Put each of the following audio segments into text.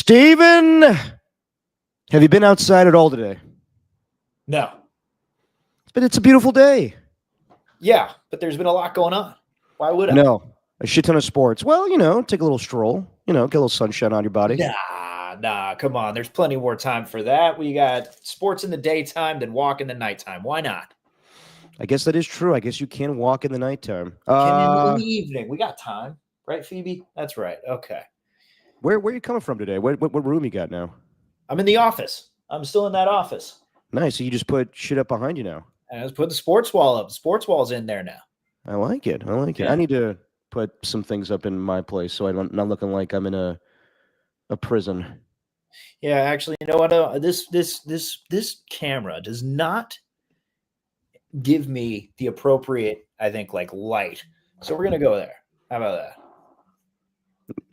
Steven, have you been outside at all today? No. It's a beautiful day. Yeah, but there's been a lot going on. Why would I? No, a shit ton of sports. Well, take a little stroll, get a little sunshine on your body. Nah, come on. There's plenty more time for that. We got sports in the daytime than walk in the nighttime. Why not? I guess that is true. I guess you can walk in the nighttime. Can in the evening. We got time. Right, Phoebe? That's right. Okay. Where are you coming from today? What room you got now? I'm in the office. I'm still in that office. Nice. So you just put shit up behind you now. And I just put the sports wall up. The sports wall's in there now. I like it. Yeah. I need to put some things up in my place so I'm not looking like I'm in a prison. Yeah, actually, you know what? This camera does not give me the appropriate, I think, like light. So we're gonna go there. How about that?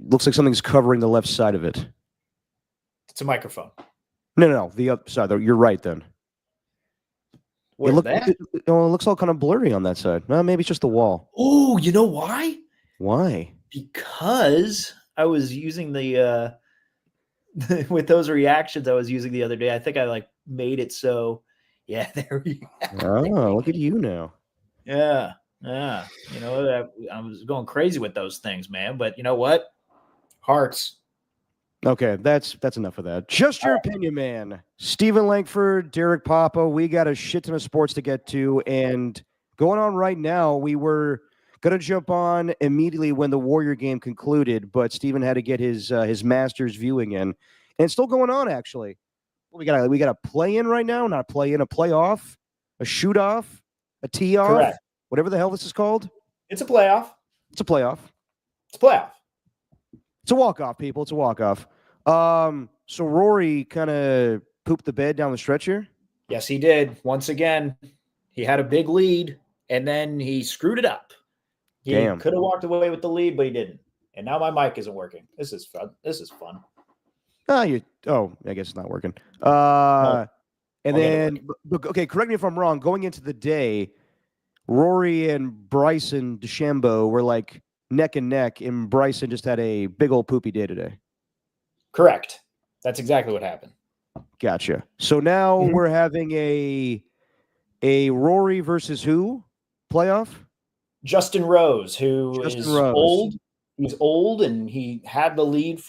Looks like something's covering the left side of it. It's a microphone. No. The other side. You're right then. It looks all kind of blurry on that side. No, maybe it's just the wall. Oh, you know why? Why? Because I was using the with those reactions I was using the other day. I think I made it so. Yeah, there we go. Oh, look at you now. Yeah. I was going crazy with those things, man. But you know what? Hearts. Okay, that's enough of that. Just your opinion, man. Stephen Langford, Derek Papa, we got a shit ton of sports to get to, and going on right now, we were gonna jump on immediately when the Warrior game concluded, but Stephen had to get his Masters viewing in, and it's still going on actually. We got a play in right now, not a play in, a playoff, a shoot off, a tee off, correct, whatever the hell this is called. It's a playoff. It's a playoff. It's a playoff. It's a walk-off, people. It's a walk-off. So Rory kind of pooped the bed down the stretch here? Yes, he did. Once again, he had a big lead, and then he screwed it up. He could have walked away with the lead, but he didn't. And now my mic isn't working. This is fun. I guess it's not working. And then, okay, correct me if I'm wrong. Going into the day, Rory and Bryson DeChambeau were like neck and neck, and Bryson just had a big old poopy day today. Correct. That's exactly what happened. Gotcha. So now we're having a Rory versus who playoff? Justin Rose, who is old. He's old, and he had the lead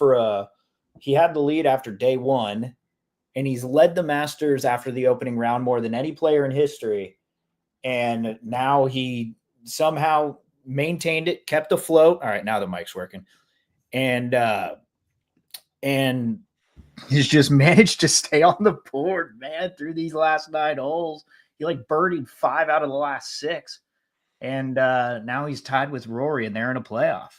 after day one, and he's led the Masters after the opening round more than any player in history. And now he somehow maintained it, kept afloat. All right, now the mic's working. And he's just managed to stay on the board, man, through these last 9 holes. He birdied 5 out of the last 6. And now he's tied with Rory, and they're in a playoff.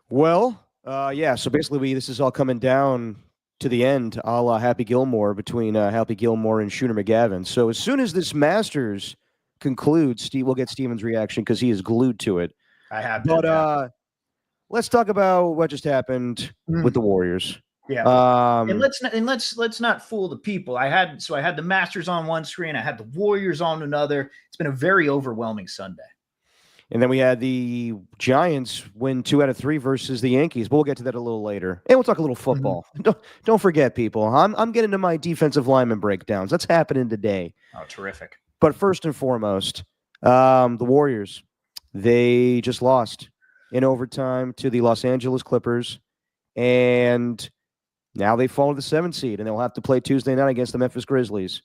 Well, yeah, so basically this is all coming down to the end, a la Happy Gilmore, between Happy Gilmore and Shooter McGavin. So as soon as this Masters concludes, we'll get Steven's reaction because he is glued to it. I have. But let's talk about what just happened with the Warriors. Yeah. And let's not fool the people. I had the Masters on one screen, I had the Warriors on another. It's been a very overwhelming Sunday. And then we had the Giants win 2 out of 3 versus the Yankees. But we'll get to that a little later. And we'll talk a little football. Don't forget, people. I'm getting to my defensive lineman breakdowns. That's happening today. Oh, terrific. But first and foremost, the Warriors, they just lost in overtime to the Los Angeles Clippers. And now they fall to the 7th seed, and they'll have to play Tuesday night against the Memphis Grizzlies.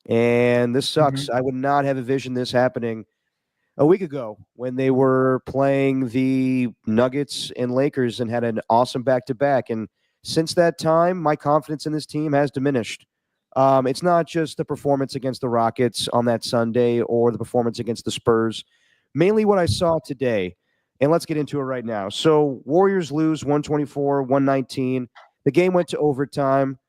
And this sucks. I would not have envisioned this happening a week ago when they were playing the Nuggets and Lakers and had an awesome back-to-back. And since that time, my confidence in this team has diminished. It's not just the performance against the Rockets on that Sunday or the performance against the Spurs. Mainly what I saw today, and let's get into it right now. So Warriors lose 124-119. The game went to overtime.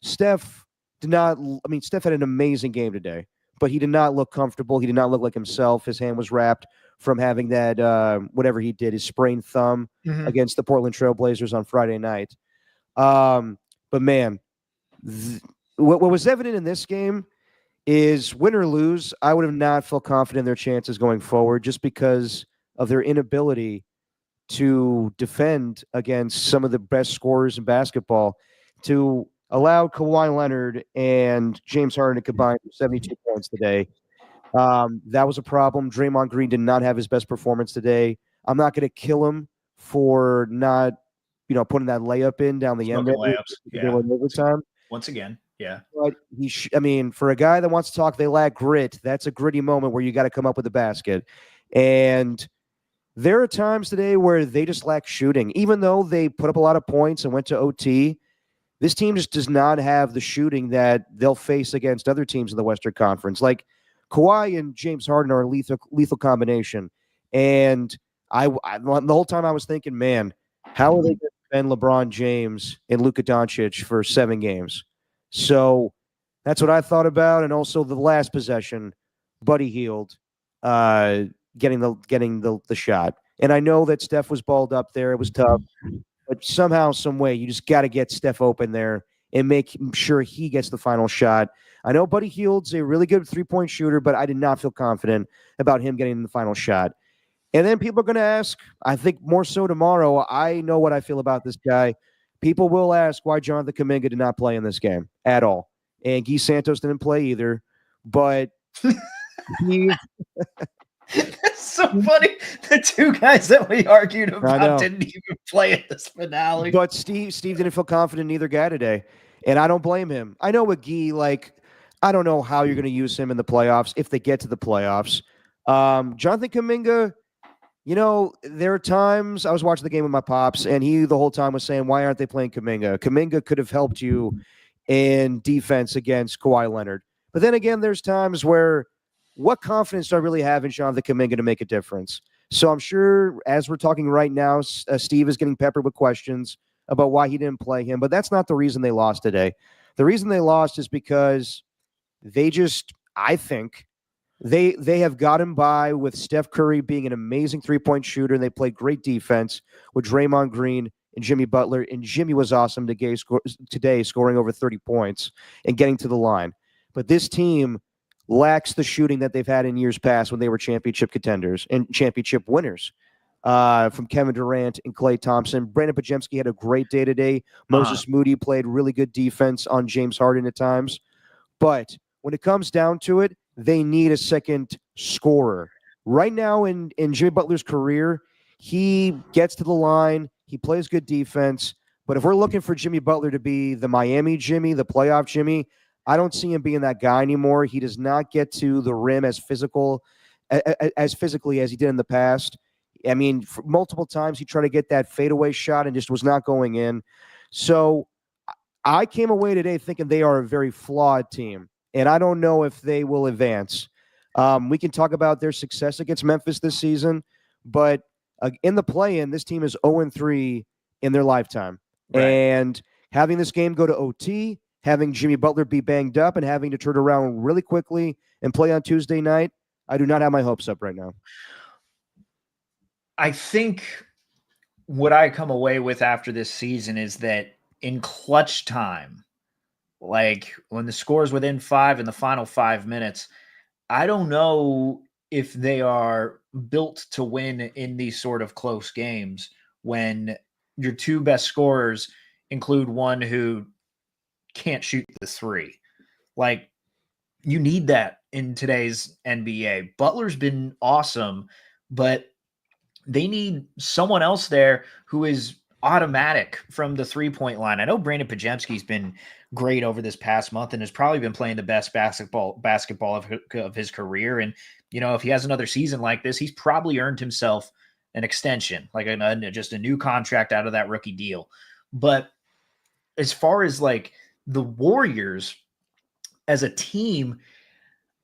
Steph had an amazing game today, but he did not look comfortable. He did not look like himself. His hand was wrapped from having that, whatever he did, his sprained thumb against the Portland Trailblazers on Friday night. But man, what was evident in this game is win or lose, I would have not felt confident in their chances going forward just because of their inability to defend against some of the best scorers in basketball, to allow Kawhi Leonard and James Harden to combine for 72 points today. That was a problem. Draymond Green did not have his best performance today. I'm not going to kill him for not, putting that layup in down the end. Layups, yeah. Overtime. Once again, yeah. But for a guy that wants to talk, they lack grit. That's a gritty moment where you got to come up with a basket. And there are times today where they just lack shooting. Even though they put up a lot of points and went to OT, this team just does not have the shooting that they'll face against other teams in the Western Conference. Like Kawhi and James Harden are a lethal combination. And I the whole time I was thinking, man, how are they going to defend LeBron James and Luka Doncic for 7 games? So that's what I thought about. And also the last possession, Buddy Hield getting the shot. And I know that Steph was balled up there. It was tough. But somehow, some way, you just got to get Steph open there and make sure he gets the final shot. I know Buddy Hield's a really good three-point shooter, but I did not feel confident about him getting the final shot. And then people are going to ask, I think more so tomorrow, I know what I feel about this guy. People will ask why Jonathan Kuminga did not play in this game at all. And Guy Santos didn't play either. But he... That's so funny. The two guys that we argued about didn't even play at this finale. But Steve didn't feel confident in either guy today. And I don't blame him. I know with Guy, I don't know how you're going to use him in the playoffs if they get to the playoffs. Jonathan Kuminga, there are times I was watching the game with my pops, and he the whole time was saying, why aren't they playing Kuminga? Kuminga could have helped you in defense against Kawhi Leonard. But then again, there's times where what confidence do I really have in Jonathan Kuminga to make a difference? So I'm sure as we're talking right now, Steve is getting peppered with questions about why he didn't play him, but that's not the reason they lost today. The reason they lost is because I think they have gotten by with Steph Curry being an amazing three-point shooter, and they played great defense with Draymond Green and Jimmy Butler, and Jimmy was awesome today, scoring over 30 points and getting to the line. But this team lacks the shooting that they've had in years past when they were championship contenders and championship winners, from Kevin Durant and Klay Thompson. Brandon Podziemski had a great day today. Moses Moody played really good defense on James Harden at times. But when it comes down to it, they need a second scorer. Right now in Jimmy Butler's career, he gets to the line. He plays good defense. But if we're looking for Jimmy Butler to be the Miami Jimmy, the playoff Jimmy, I don't see him being that guy anymore. He does not get to the rim as physically as he did in the past. I mean, multiple times he tried to get that fadeaway shot and just was not going in. So I came away today thinking they are a very flawed team, and I don't know if they will advance. We can talk about their success against Memphis this season, but in the play-in, this team is 0-3 in their lifetime. Right. And having this game go to OT, having Jimmy Butler be banged up, and having to turn around really quickly and play on Tuesday night, I do not have my hopes up right now. I think what I come away with after this season is that in clutch time, like when the score is within 5 in the final 5 minutes, I don't know if they are built to win in these sort of close games when your two best scorers include one who can't shoot the three. Like, you need that in today's NBA. Butler's been awesome, but they need someone else there who is automatic from the three-point line. I know Brandon Podziemski's been great over this past month and has probably been playing the best basketball of his career. And, if he has another season like this, he's probably earned himself an extension, like just a new contract out of that rookie deal. But as far as like the Warriors as a team,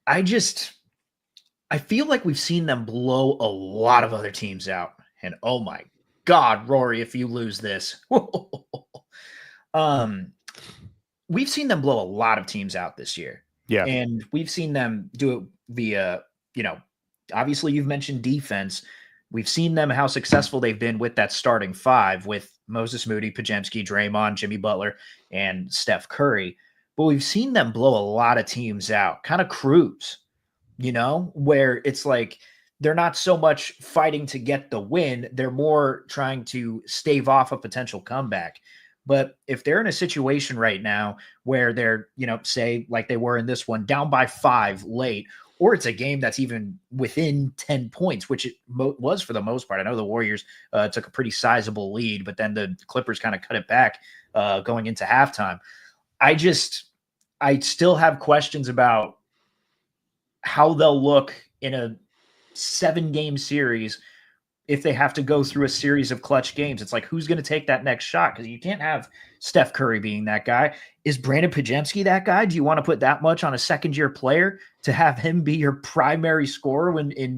I feel like we've seen them blow a lot of other teams out. And oh my God, Rory, if you lose this, we've seen them blow a lot of teams out this year. Yeah. And we've seen them do it via, obviously you've mentioned defense. We've seen them, how successful they've been with that starting 5 with Moses Moody, Podziemski, Draymond, Jimmy Butler, and Steph Curry. But we've seen them blow a lot of teams out, kind of cruise, where it's like they're not so much fighting to get the win. They're more trying to stave off a potential comeback. But if they're in a situation right now where they're, say like they were in this one, down by 5 late, or it's a game that's even within 10 points, which it was for the most part. I know the Warriors took a pretty sizable lead, but then the Clippers kind of cut it back going into halftime. I still have questions about how they'll look in a 7-game series if they have to go through a series of clutch games. It's like, who's going to take that next shot? Because you can't have Steph Curry being that guy. Is Brandon Pajemski that guy? Do you want to put that much on a second-year player to have him be your primary scorer to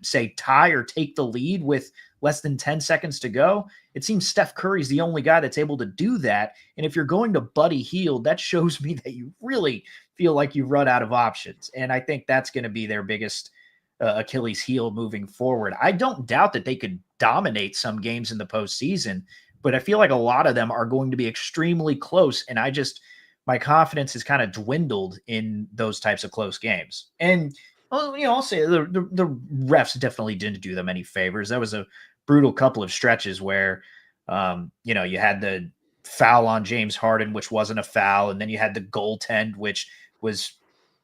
say tie or take the lead with less than 10 seconds to go? It seems Steph Curry's the only guy that's able to do that. And if you're going to Buddy Hield, that shows me that you really feel like you've run out of options. And I think that's going to be their biggest Achilles heel moving forward. I don't doubt that they could dominate some games in the postseason, but I feel like a lot of them are going to be extremely close. And my confidence has kind of dwindled in those types of close games. And I'll say the refs definitely didn't do them any favors. That was a brutal couple of stretches where, you had the foul on James Harden, which wasn't a foul. And then you had the goaltend, which was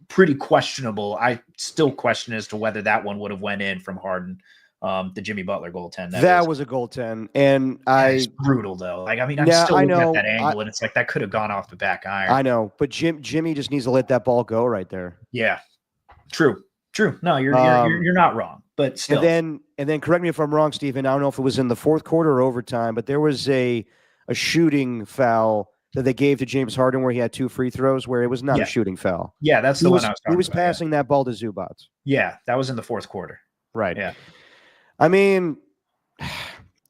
pretty questionable. I still question as to whether that one would have went in from Harden, the Jimmy Butler goaltend. That was a goaltend, and it's brutal though. Like, I mean, I'm still looking at that angle, and it's like that could have gone off the back iron. I know, but Jimmy just needs to let that ball go right there. Yeah, true. No, you're not wrong, but still. And then correct me if I'm wrong, Stephen. I don't know if it was in the fourth quarter or overtime, but there was a shooting foul that they gave to James Harden where he had 2 free throws where it was not a shooting foul. Yeah, that's the one I was talking about. He was passing that ball to Zubac. Yeah, that was in the fourth quarter. Right. Yeah. I mean,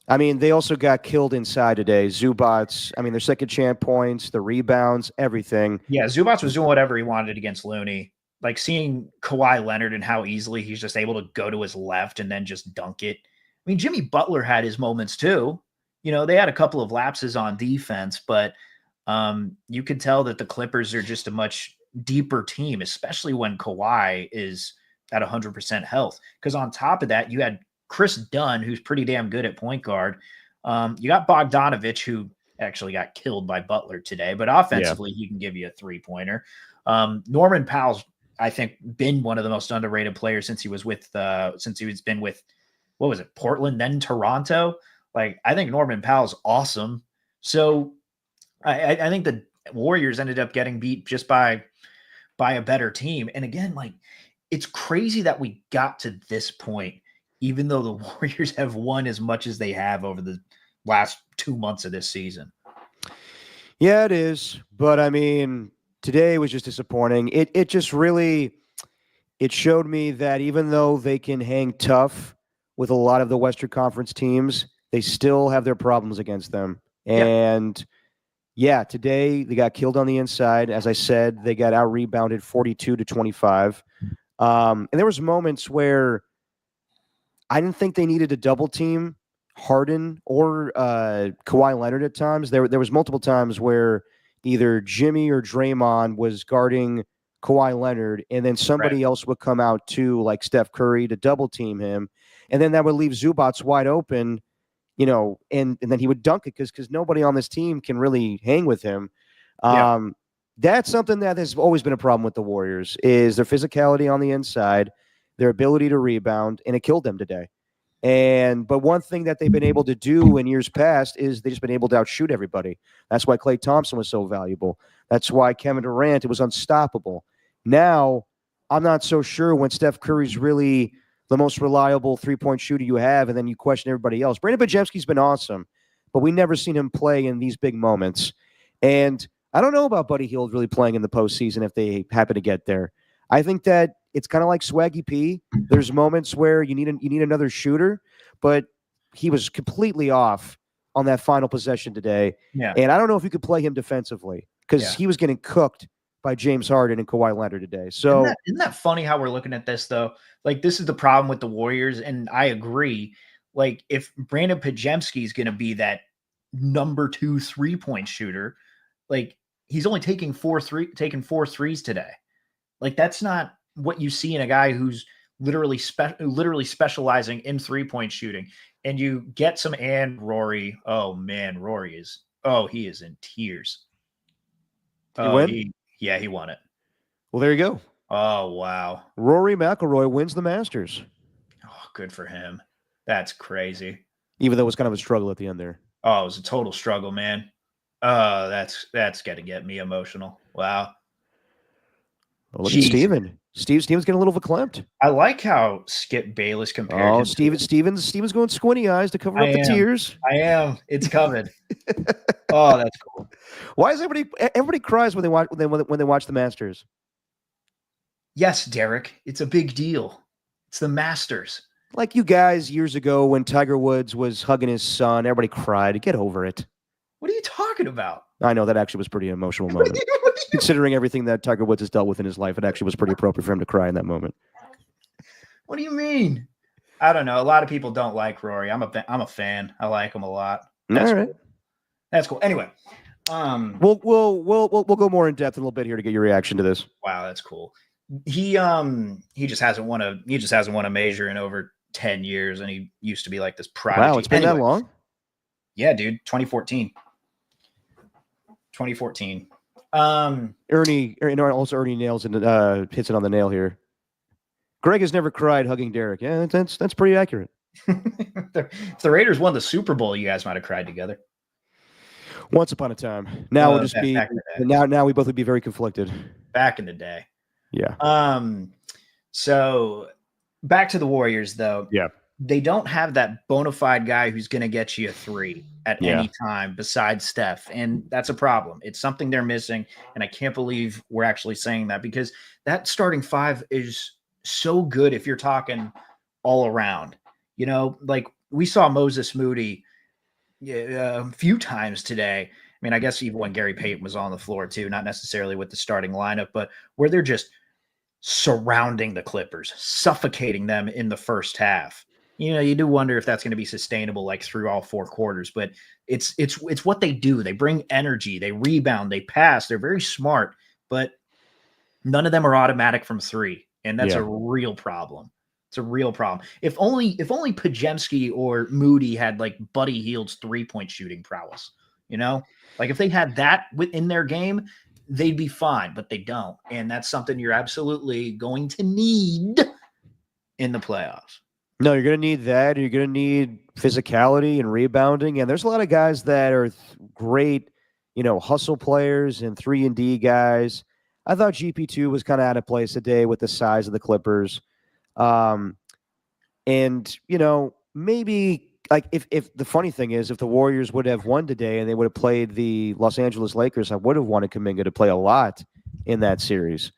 they also got killed inside today. Zubac, their second chance points, the rebounds, everything. Yeah, Zubac was doing whatever he wanted against Looney. Like seeing Kawhi Leonard and how easily he's just able to go to his left and then just dunk it. I mean, Jimmy Butler had his moments too. They had a couple of lapses on defense, but you could tell that the Clippers are just a much deeper team, especially when Kawhi is at 100% health. Because on top of that, you had Chris Dunn, who's pretty damn good at point guard. You got Bogdanovich, who actually got killed by Butler today, but offensively, he can give you a 3-pointer. Norman Powell's, I think, been one of the most underrated players since he was been with, what was it, Portland, then Toronto. Like, I think Norman Powell's awesome. So I think the Warriors ended up getting beat just by a better team. And again, like, it's crazy that we got to this point, even though the Warriors have won as much as they have over the last 2 months of this season. Yeah, it is. But today was just disappointing. It just really, it showed me that even though they can hang tough with a lot of the Western Conference teams, they still have their problems against them. And today they got killed on the inside. As I said, they got out-rebounded 42-25. And there was moments where I didn't think they needed to double team Harden or Kawhi Leonard at times. There was multiple times where either Jimmy or Draymond was guarding Kawhi Leonard, and then somebody else would come out too, like Steph Curry, to double team him. And then that would leave Zubac wide open, and then he would dunk it because nobody on this team can really hang with him. That's something that has always been a problem with the Warriors, is their physicality on the inside, their ability to rebound, and it killed them today. But one thing that they've been able to do in years past is they've just been able to outshoot everybody. That's why Klay Thompson was so valuable. That's why Kevin Durant, it was unstoppable. Now, I'm not so sure when Steph Curry's really the most reliable three-point shooter you have, and then you question everybody else. Brandon Pajemski's been awesome, but we never seen him play in these big moments. And I don't know about Buddy Hield really playing in the postseason if they happen to get there. I think that it's kind of like Swaggy P. There's moments where you need another shooter, but he was completely off on that final possession today. Yeah. And I don't know if you could play him defensively because he was getting cooked by James Harden and Kawhi Leonard today. So isn't that funny how we're looking at this though? Like, this is the problem with the Warriors, and I agree. Like, if Brandon Pajemski is going to be that number 2 3-point shooter, like, he's only taking 4 threes today. Like, that's not what you see in a guy who's literally specializing in 3-point shooting, and you get some, and Rory. Oh man, he is in tears. Did he win? He won it. Well, there you go. Oh wow, Rory McIlroy wins the Masters. Oh, good for him. That's crazy. Even though it was kind of a struggle at the end there. Oh, it was a total struggle, man. That's gonna get me emotional. Wow. Well, look at Steven. Steven's getting a little verklempt. I like how Skip Bayless compared. Oh, Steven's going squinty eyes to cover up the tears. I am. It's coming. Oh, that's cool. Why is everybody cries when they watch the Masters? Yes, Derek. It's a big deal. It's the Masters. Like you guys years ago when Tiger Woods was hugging his son, everybody cried. Get over it. What are you talking about? I know that actually was a pretty emotional moment. Considering everything that Tiger Woods has dealt with in his life, it actually was pretty appropriate for him to cry in that moment. What do you mean? I don't know. A lot of people don't like Rory. I'm a fan. I like him a lot. All right. Cool. That's cool. Anyway, we'll go more in depth in a little bit here to get your reaction to this. Wow, that's cool. He just hasn't won a major in over 10 years, and he used to be like this prodigy. Wow, it's been that long? Yeah, dude. 2014. Ernie nails it, hits it on the nail here. Greg has never cried hugging Derek. Yeah, that's pretty accurate. If the Raiders won the Super Bowl, you guys might have cried together. Once upon a time. Now we'll just be now we both would be very conflicted. Back in the day. Yeah. So back to the Warriors though. Yeah. They don't have that bona fide guy who's going to get you a 3 at any time besides Steph. And that's a problem. It's something they're missing. And I can't believe we're actually saying that, because that starting 5 is so good if you're talking all around. You know, like we saw Moses Moody a few times today. I mean, I guess even when Gary Payton was on the floor too, not necessarily with the starting lineup, but where they're just surrounding the Clippers, suffocating them in the first half. You know, you do wonder if that's going to be sustainable like through all 4 quarters, but it's what they do. They bring energy, they rebound, they pass. They're very smart, but none of them are automatic from 3, and that's a real problem. It's a real problem. If only Pajemski or Moody had like Buddy Hield's 3-point shooting prowess, you know, like if they had that within their game, they'd be fine, but they don't. And that's something you're absolutely going to need in the playoffs. No, you're going to need that. You're going to need physicality and rebounding. And there's a lot of guys that are great, hustle players and 3-and-D guys. I thought GP2 was kind of out of place today with the size of the Clippers. Maybe like if the funny thing is, if the Warriors would have won today and they would have played the Los Angeles Lakers, I would have wanted Kuminga to play a lot in that series.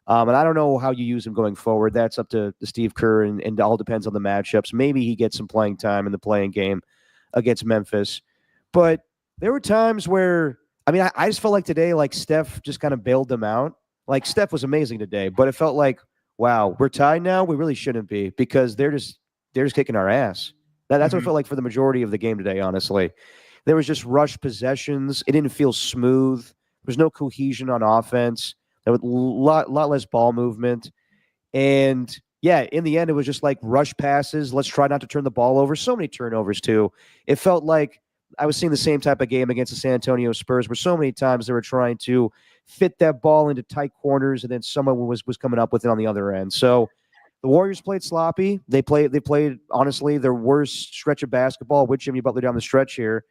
And I don't know how you use him going forward. That's up to Steve Kerr, and it all depends on the matchups. Maybe he gets some playing time in the playing game against Memphis. But there were times where, I just felt like today, like Steph just kind of bailed them out. Like Steph was amazing today, but it felt like, wow, we're tied now. We really shouldn't be, because they're just kicking our ass. That's what it felt like for the majority of the game today, honestly. There was just rushed possessions. It didn't feel smooth. There was no cohesion on offense. There was a lot less ball movement. And, in the end, it was just like rush passes. Let's try not to turn the ball over. So many turnovers, too. It felt like I was seeing the same type of game against the San Antonio Spurs, where so many times they were trying to fit that ball into tight corners, and then someone was coming up with it on the other end. So the Warriors played sloppy. They played, honestly, their worst stretch of basketball with Jimmy Butler down the stretch here.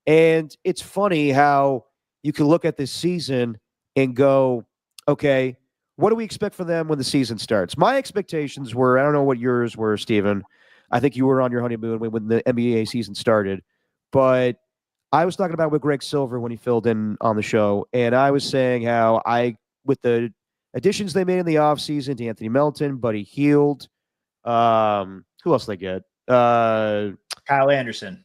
And it's funny how you can look at this season and go, okay, what do we expect from them when the season starts? My expectations were, I don't know what yours were, Steven. I think you were on your honeymoon when the NBA season started. But I was talking about with Greg Silver when he filled in on the show, and I was saying how with the additions they made in the offseason to Anthony Melton, Buddy Hield, who else they get? Kyle Anderson.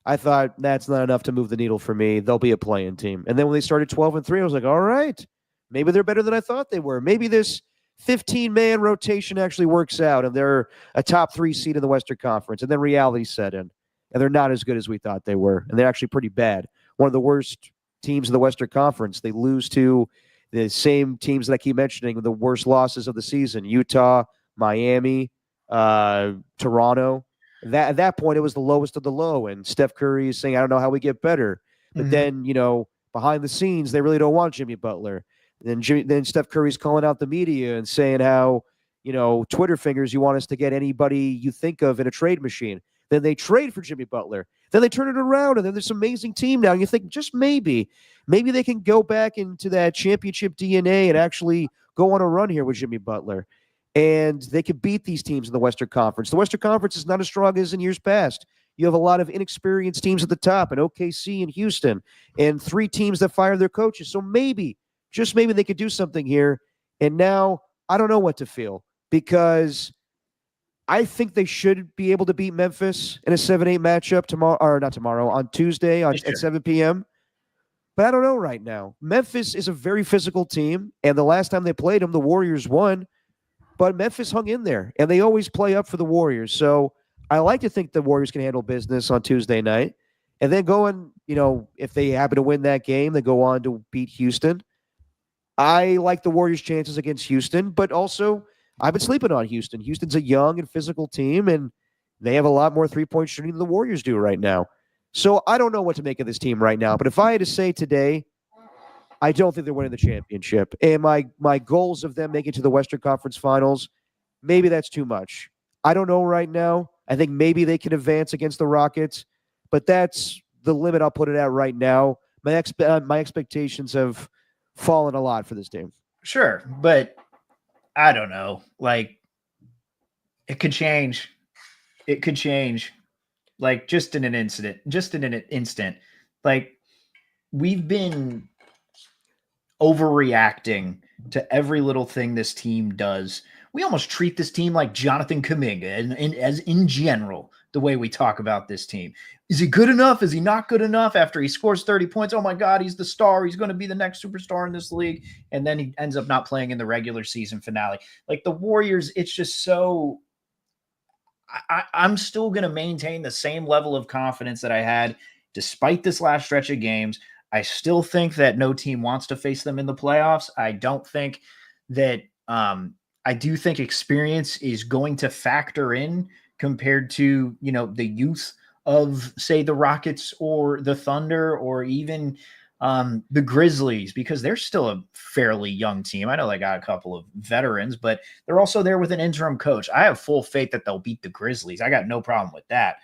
I thought that's not enough to move the needle for me. They'll be a play-in team. And then when they started 12-3, I was like, all right, maybe they're better than I thought they were. Maybe this 15-man rotation actually works out, and they're a top 3 seed in the Western Conference. And then reality set in, and they're not as good as we thought they were. And they're actually pretty bad. One of the worst teams in the Western Conference. They lose to the same teams that I keep mentioning, the worst losses of the season: Utah, Miami, Toronto. At that point, it was the lowest of the low. And Steph Curry is saying, I don't know how we get better. But then, behind the scenes, they really don't want Jimmy Butler. Then Steph Curry's calling out the media and saying how, Twitter fingers, you want us to get anybody you think of in a trade machine. Then they trade for Jimmy Butler. Then they turn it around, and then there's an amazing team now. And you think just maybe they can go back into that championship DNA and actually go on a run here with Jimmy Butler. And they could beat these teams in the Western Conference. The Western Conference is not as strong as in years past. You have a lot of inexperienced teams at the top, and OKC and Houston, and 3 teams that fired their coaches. So maybe, just maybe, they could do something here. And now I don't know what to feel, because I think they should be able to beat Memphis in a 7-8 matchup on Tuesday at 7 p.m. But I don't know right now. Memphis is a very physical team, and the last time they played them, the Warriors won. But Memphis hung in there, and they always play up for the Warriors. So I like to think the Warriors can handle business on Tuesday night. And then if they happen to win that game, they go on to beat Houston. I like the Warriors' chances against Houston, but also I've been sleeping on Houston. Houston's a young and physical team, and they have a lot more three-point shooting than the Warriors do right now. So I don't know what to make of this team right now. But if I had to say today, I don't think they're winning the championship. And my goals of them making to the Western Conference Finals, maybe that's too much. I don't know right now. I think maybe they can advance against the Rockets, but that's the limit I'll put it at right now. My expectations have fallen a lot for this team. Sure, but I don't know. Like, it could change. It could change. Like, just in an instant. Like, we've been overreacting to every little thing this team does. We almost treat this team like Jonathan Kuminga, and as in general, the way we talk about this team. Is he good enough? Is he not good enough? After he scores 30 points, oh my God, he's the star. He's going to be the next superstar in this league. And then he ends up not playing in the regular season finale. Like the Warriors, it's just so... I'm still going to maintain the same level of confidence that I had despite this last stretch of games. I still think that no team wants to face them in the playoffs. I don't think that I do think experience is going to factor in compared to, the youth of, say, the Rockets or the Thunder or even the Grizzlies, because they're still a fairly young team. I know they got a couple of veterans, but they're also there with an interim coach. I have full faith that they'll beat the Grizzlies. I got no problem with that.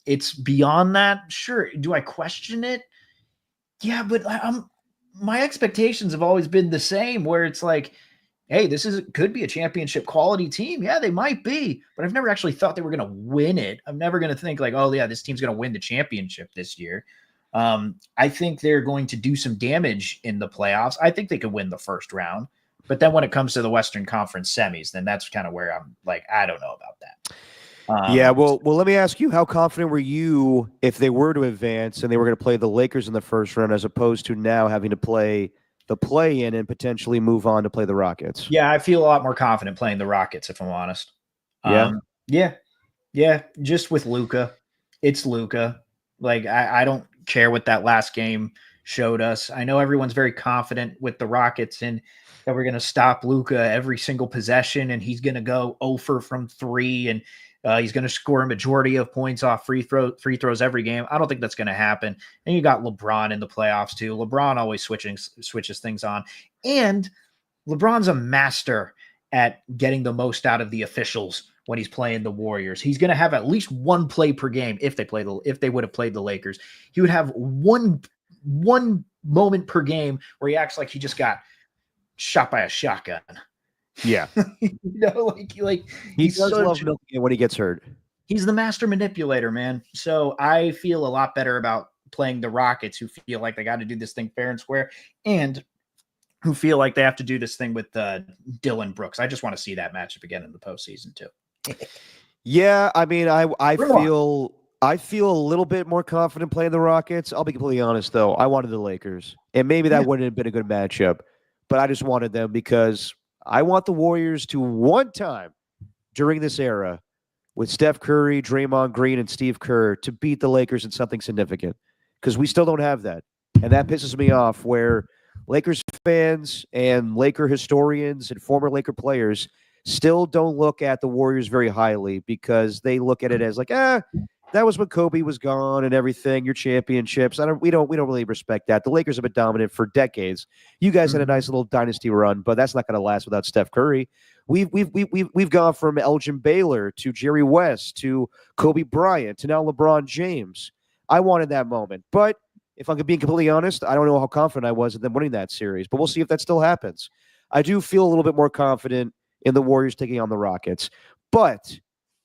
It's beyond that. Sure. Do I question it? Yeah, but my expectations have always been the same, where it's like, hey, could be a championship quality team. Yeah, they might be, but I've never actually thought they were going to win it. I'm never going to think like, oh yeah, this team's going to win the championship this year. I think they're going to do some damage in the playoffs. I think they could win the first round, but then when it comes to the Western Conference semis, then that's kind of where I'm like, I don't know about that. Well, let me ask you, how confident were you if they were to advance and they were going to play the Lakers in the first round, as opposed to now having to play the play-in and potentially move on to play the Rockets? Yeah, I feel a lot more confident playing the Rockets, if I'm honest. Yeah. Just with Luka, it's Luka. Like, I don't care what that last game showed us. I know everyone's very confident with the Rockets and that we're going to stop Luka every single possession, and he's going to go 0 from 3, and he's going to score a majority of points off free throws every game. I don't think that's going to happen. And you got LeBron in the playoffs too. LeBron always switches things on, and LeBron's a master at getting the most out of the officials when he's playing the Warriors. He's going to have at least one play per game. If they would have played the Lakers, he would have one moment per game where he acts like he just got shot by a shotgun. Yeah. Like he does love milking it when he gets hurt. He's the master manipulator, man. So I feel a lot better about playing the Rockets, who feel like they got to do this thing fair and square, and who feel like they have to do this thing with Dylan Brooks. I just want to see that matchup again in the postseason too. Yeah, I mean, I feel a little bit more confident playing the Rockets. I'll be completely honest, though. I wanted the Lakers, and maybe that wouldn't have been a good matchup, but I just wanted them because I want the Warriors to one time during this era with Steph Curry, Draymond Green, and Steve Kerr to beat the Lakers in something significant, because we still don't have that. And that pisses me off, where Lakers fans and Laker historians and former Laker players still don't look at the Warriors very highly because they look at it as like, that was when Kobe was gone and everything. Your championships. We don't really respect that. The Lakers have been dominant for decades. You guys had a nice little dynasty run, but that's not going to last without Steph Curry. We've gone from Elgin Baylor to Jerry West to Kobe Bryant to now LeBron James. I wanted that moment, but if I'm being completely honest, I don't know how confident I was in them winning that series. But we'll see if that still happens. I do feel a little bit more confident in the Warriors taking on the Rockets, but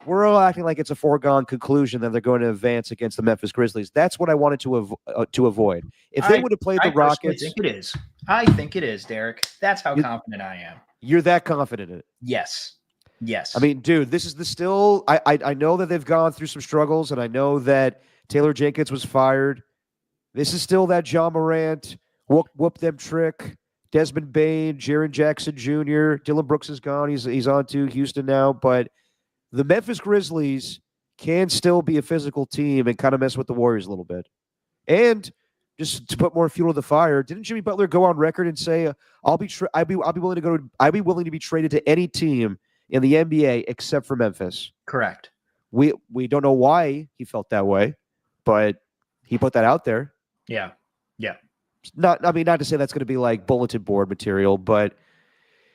we're all acting like it's a foregone conclusion that they're going to advance against the Memphis Grizzlies. That's what I wanted to avoid. If they would have played the Rockets, I think it is. I think it is, Derek. That's how confident I am. You're that confident in it? Yes. I mean, dude, this is still. I know that they've gone through some struggles, and I know that Taylor Jenkins was fired. This is still that John Morant whoop them trick. Desmond Bane, Jaren Jackson Jr., Dylan Brooks is gone. He's on to Houston now, but the Memphis Grizzlies can still be a physical team and kind of mess with the Warriors a little bit. And just to put more fuel to the fire, didn't Jimmy Butler go on record and say, I'd be willing to be traded to any team in the NBA except for Memphis? Correct. We don't know why he felt that way, but he put that out there. Yeah. Not to say that's going to be like bulletin board material, but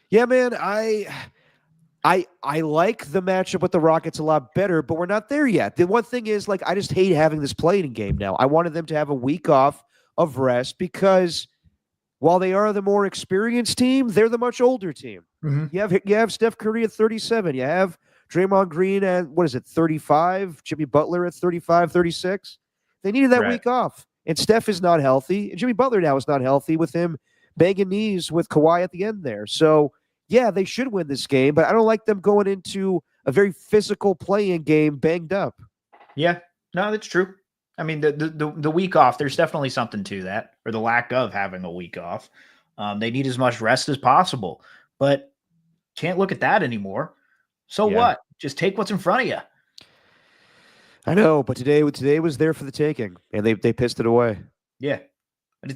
yeah, man, I like the matchup with the Rockets a lot better, but we're not there yet. The one thing is, like, I just hate having this playing game now. I wanted them to have a week off of rest because while they are the more experienced team, they're the much older team. Mm-hmm. You have Steph Curry at 37. You have Draymond Green at, 35? Jimmy Butler at 35, 36. They needed that week off. And Steph is not healthy. And Jimmy Butler now is not healthy with him banging knees with Kawhi at the end there. So, yeah, they should win this game, but I don't like them going into a very physical playing game banged up. Yeah, no, that's true. I mean, the week off, there's definitely something to that, or the lack of having a week off. They need as much rest as possible, but can't look at that anymore. So what? Just take what's in front of you. I know, but today was there for the taking, and they pissed it away. Yeah, but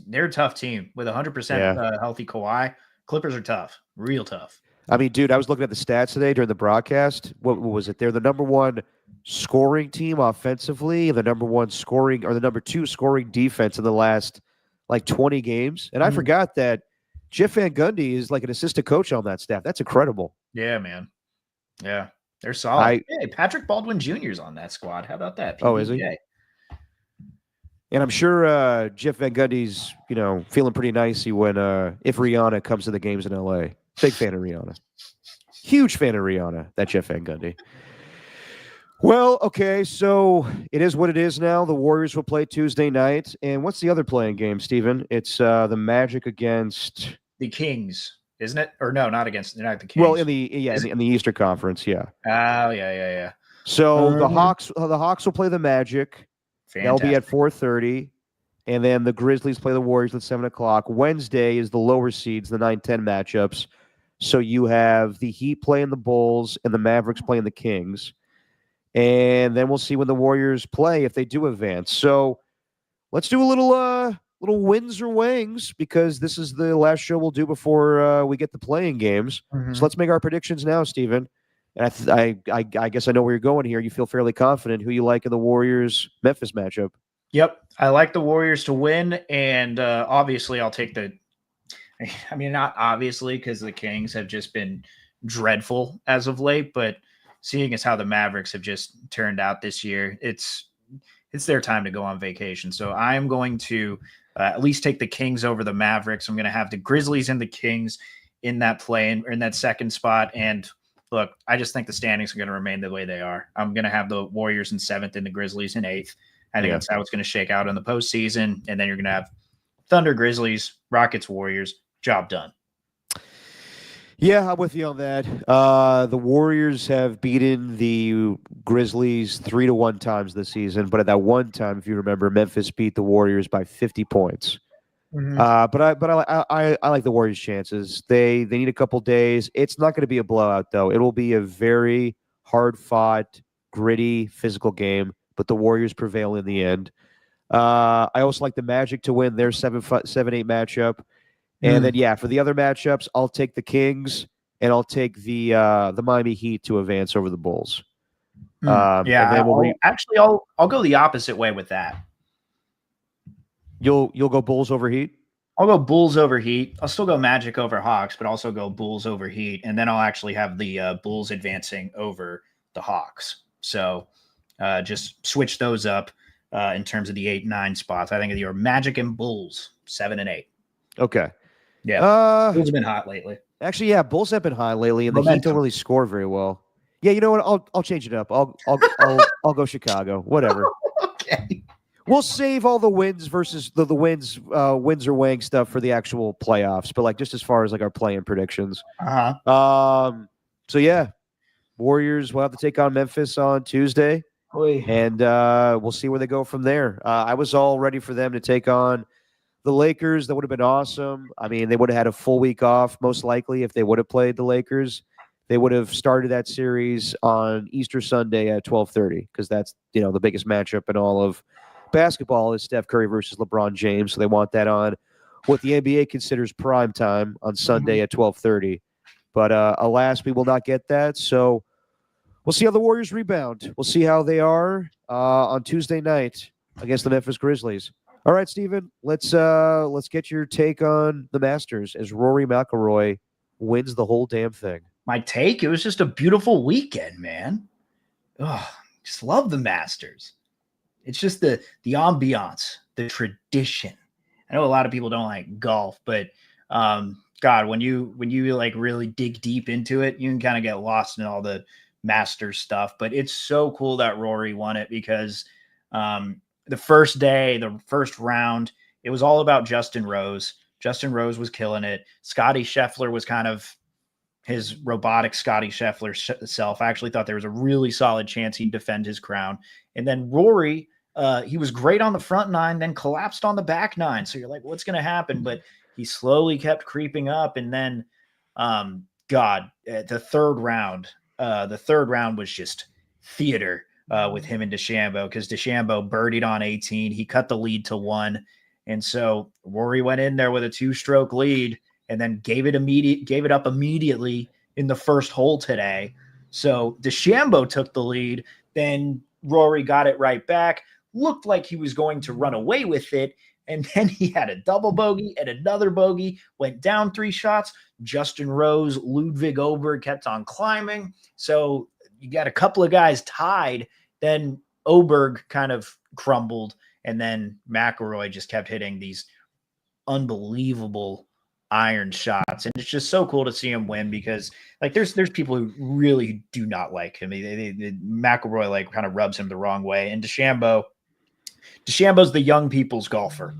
they're a tough team with 100% healthy Kawhi. Clippers are tough, real tough. I mean, dude, I was looking at the stats today during the broadcast. What was it? They're the number one scoring team offensively, the number one scoring or the number two scoring defense in the last 20 games. And I forgot that Jeff Van Gundy is like an assistant coach on that staff. That's incredible. Yeah, man. Yeah. They're solid. Hey, Patrick Baldwin Jr. is on that squad. How about that? PBJ. Oh, is he? And I'm sure Jeff Van Gundy's, feeling pretty nicey when if Rihanna comes to the games in LA. Big fan of Rihanna. Huge fan of Rihanna, that Jeff Van Gundy. Well, okay, so it is what it is now. The Warriors will play Tuesday night. And what's the other playing game, Steven? It's the Magic against the Kings. Isn't it? Or no, not against. They're not the Kings. Well, in the Eastern Conference, yeah. Oh, yeah. So the Hawks will play the Magic. Fantastic. They'll be at 4:30, and then the Grizzlies play the Warriors at 7:00. Wednesday is the lower seeds, the 9-10 matchups. So you have the Heat playing the Bulls and the Mavericks playing the Kings, and then we'll see when the Warriors play if they do advance. So let's do a little wins or wangs, because this is the last show we'll do before we get the playing games. Mm-hmm. So let's make our predictions now, Steven. And I guess I know where you're going here. You feel fairly confident who you like in the Warriors-Memphis matchup. Yep. I like the Warriors to win, and obviously I'll take not obviously, because the Kings have just been dreadful as of late, but seeing as how the Mavericks have just turned out this year, it's their time to go on vacation. So I'm going to at least take the Kings over the Mavericks. I'm going to have the Grizzlies and the Kings in that play, in that second spot. And look, I just think the standings are going to remain the way they are. I'm going to have the Warriors in 7th and the Grizzlies in 8th. I think that's how it's going to shake out in the postseason. And then you're going to have Thunder, Grizzlies, Rockets, Warriors. Job done. Yeah, I'm with you on that. The Warriors have beaten the Grizzlies 3-1 times this season, but at that one time, if you remember, Memphis beat the Warriors by 50 points. Mm-hmm. But I like the Warriors' chances. They need a couple days. It's not going to be a blowout, though. It will be a very hard-fought, gritty, physical game, but the Warriors prevail in the end. I also like the Magic to win their 7-8 matchup. And then, for the other matchups, I'll take the Kings and I'll take the Miami Heat to advance over the Bulls. Yeah, and then I'll go the opposite way with that. You'll go Bulls over Heat? I'll go Bulls over Heat. I'll still go Magic over Hawks, but also go Bulls over Heat, and then I'll actually have the Bulls advancing over the Hawks. So just switch those up in terms of the 8-9 spots. I think you're Magic and Bulls 7 and 8. Okay. Yeah. Bulls have been hot lately. Actually, yeah, Bulls have been hot lately, and the Heat don't really score very well. Yeah, you know what? I'll change it up. I'll go Chicago. Whatever. Okay. We'll save all the wins versus the wins or weighing stuff for the actual playoffs, but like just as far as like our play-in predictions. So yeah, Warriors will have to take on Memphis on Tuesday, and we'll see where they go from there. I was all ready for them to take on the Lakers. That would have been awesome. I mean, they would have had a full week off, most likely, if they would have played the Lakers. They would have started that series on Easter Sunday at 12:30 because that's, the biggest matchup in all of basketball is Steph Curry versus LeBron James. So they want that on what the NBA considers prime time on Sunday at 12:30. But alas, we will not get that. So we'll see how the Warriors rebound. We'll see how they are on Tuesday night against the Memphis Grizzlies. All right, Steven, let's get your take on the Masters as Rory McIlroy wins the whole damn thing. My take? It was just a beautiful weekend, man. Just love the Masters. It's just the ambiance, the tradition. I know a lot of people don't like golf, but God, when you like really dig deep into it, you can kind of get lost in all the Masters stuff. But it's so cool that Rory won it because the first day, the first round, it was all about Justin Rose. Justin Rose was killing it. Scottie Scheffler was kind of his robotic Scottie Scheffler self. I actually thought there was a really solid chance he'd defend his crown. And then Rory, he was great on the front nine, then collapsed on the back nine. So you're like, what's going to happen? But he slowly kept creeping up. And then, the third round was just theater with him and DeChambeau because DeChambeau birdied on 18. He cut the lead to 1. And so Rory went in there with a 2-stroke lead and then gave it up immediately in the first hole today. So DeChambeau took the lead. Then Rory got it right back. Looked like he was going to run away with it. And then he had a double bogey and another bogey, went down 3 shots. Justin Rose, Ludwig Oberg kept on climbing. So you got a couple of guys tied. Then Oberg kind of crumbled. And then McIlroy just kept hitting these unbelievable iron shots. And it's just so cool to see him win because like there's people who really do not like him. McIlroy like kind of rubs him the wrong way. And DeChambeau's the young people's golfer.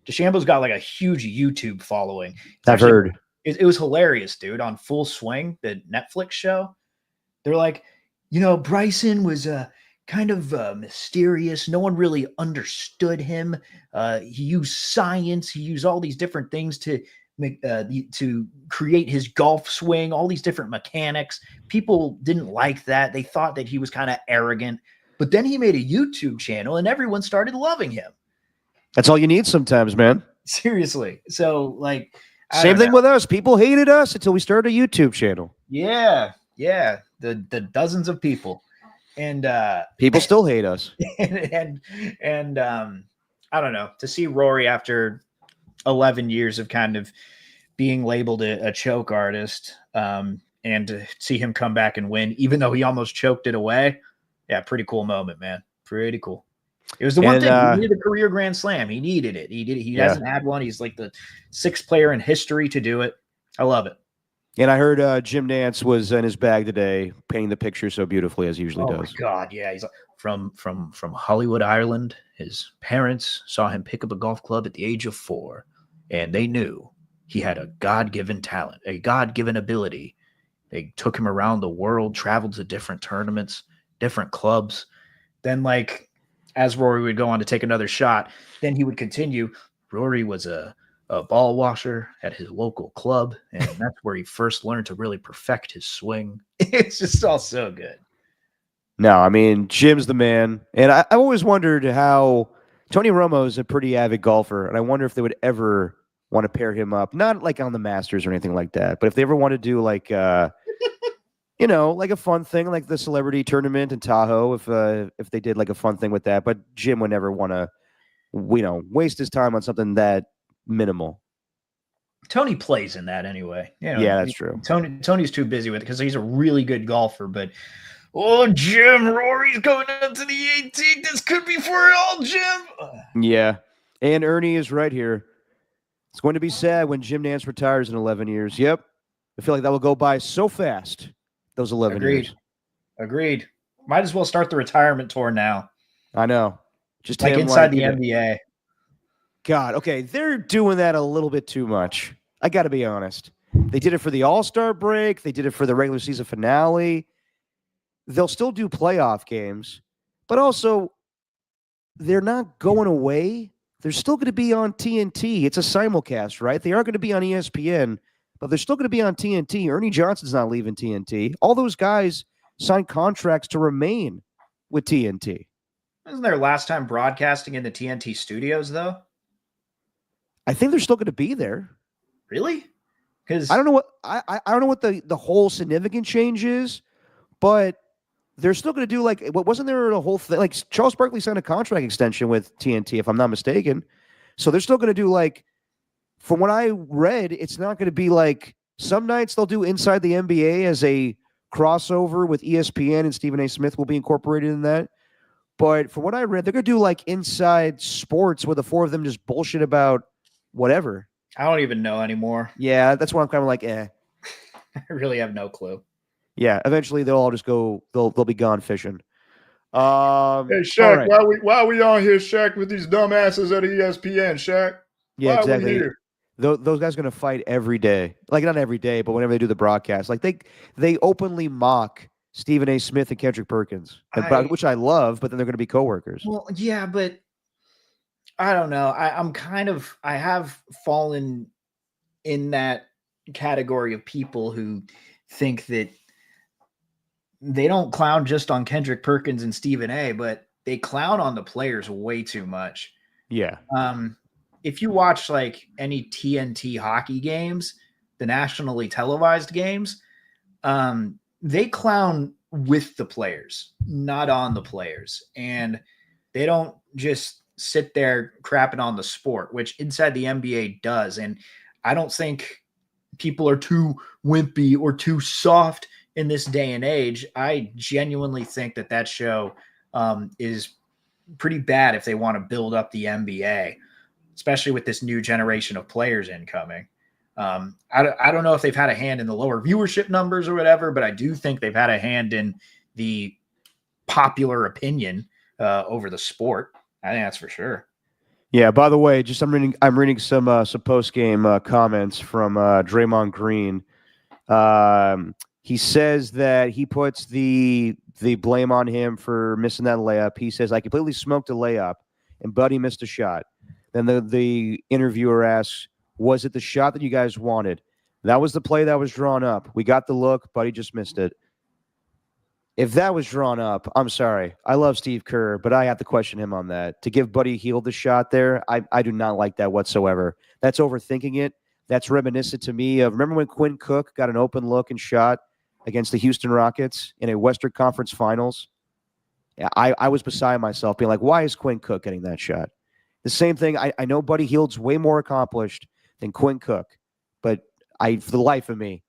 DeChambeau's got like a huge YouTube following. I've heard. It was hilarious, dude. On Full Swing, the Netflix show, they're like, Bryson was kind of mysterious. No one really understood him. He used science. He used all these different things to create his golf swing, all these different mechanics. People didn't like that. They thought that he was kind of arrogant. But then he made a YouTube channel and everyone started loving him. That's all you need sometimes, man. Seriously. So like same thing with us. People hated us until we started a YouTube channel. Yeah. Yeah. The dozens of people. And people still hate us. And I don't know, to see Rory after 11 years of kind of being labeled a choke artist, and to see him come back and win, even though he almost choked it away. Yeah, pretty cool moment, man. Pretty cool. It was the one thing. He needed a career Grand Slam. He needed it. He hasn't had one. He's like the 6th player in history to do it. I love it. And I heard Jim Nance was in his bag today, painting the picture so beautifully as he usually does. Oh my God, yeah. He's from Hollywood, Ireland. His parents saw him pick up a golf club at the age of 4, and they knew he had a God-given talent, a God-given ability. They took him around the world, traveled to different tournaments, different clubs. Then, like, as Rory would go on to take another shot, then he would continue. Rory was a ball washer at his local club, and that's where he first learned to really perfect his swing. It's just all so good. No, I mean, Jim's the man. And I've always wondered how Tony Romo is a pretty avid golfer, and I wonder if they would ever want to pair him up, not like on the Masters or anything like that, but if they ever want to do like like a fun thing like the celebrity tournament in Tahoe, if they did like a fun thing with that, but Jim would never want to waste his time on something that minimal. Tony plays in that anyway. Yeah, that's true. Tony's too busy with it because he's a really good golfer, but Jim, Rory's going into the 18th. This could be for all, Jim. Yeah. And Ernie is right here. It's going to be sad when Jim Nantz retires in 11 years. Yep. I feel like that will go by so fast, those 11 years. Agreed. Might as well start the retirement tour now. I know. Just like inside the NBA. God, okay. They're doing that a little bit too much. I got to be honest. They did it for the All-Star break. They did it for the regular season finale. They'll still do playoff games, but also they're not going away. They're still going to be on TNT. It's a simulcast, right? They are going to be on ESPN, but they're still going to be on TNT. Ernie Johnson's not leaving TNT. All those guys signed contracts to remain with TNT. Isn't their last time broadcasting in the TNT studios, though? I think they're still going to be there. Really? Because I don't know what I don't know what the whole significant change is, but they're still going to do like what wasn't there a whole thing like Charles Barkley signed a contract extension with TNT if I'm not mistaken, so they're still going to do like from what I read it's not going to be like some nights they'll do Inside the NBA as a crossover with ESPN and Stephen A. Smith will be incorporated in that, but from what I read they're going to do like Inside Sports where the four of them just bullshit about whatever. I don't even know anymore. Yeah, that's why I'm kind of like I really have no clue. Yeah, eventually they'll all just go. They'll be gone fishing. Hey Shaq, right. why are we on here, Shaq, with these dumbasses at ESPN, Shaq? Yeah, why exactly. Are we here? Those guys are gonna fight every day. Like not every day, but whenever they do the broadcast, like they openly mock Stephen A. Smith and Kendrick Perkins, which I love. But then they're gonna be coworkers. Well, yeah, but I don't know. I have fallen in that category of people who think that they don't clown just on Kendrick Perkins and Stephen A, but they clown on the players way too much. Yeah. If you watch like any TNT hockey games, the nationally televised games, they clown with the players, not on the players. And they don't just sit there crapping on the sport, which Inside the NBA does. And I don't think people are too wimpy or too soft in this day and age. I genuinely think that show is pretty bad if they want to build up the NBA, especially with this new generation of players incoming. I don't know if they've had a hand in the lower viewership numbers or whatever, but I do think they've had a hand in the popular opinion over the sport. I think that's for sure. Yeah. By the way, just I'm reading some post game comments from Draymond Green. He says that he puts the blame on him for missing that layup. He says, I completely smoked a layup and Buddy missed a shot. Then the interviewer asks, was it the shot that you guys wanted? That was the play that was drawn up. We got the look. Buddy just missed it. If that was drawn up, I'm sorry. I love Steve Kerr, but I have to question him on that. To give Buddy Hield the shot there, I do not like that whatsoever. That's overthinking it. That's reminiscent to me of, remember when Quinn Cook got an open look and shot against the Houston Rockets in a Western Conference Finals? Yeah, I was beside myself being like, why is Quinn Cook getting that shot? The same thing. I know Buddy Hield's way more accomplished than Quinn Cook, but for the life of me,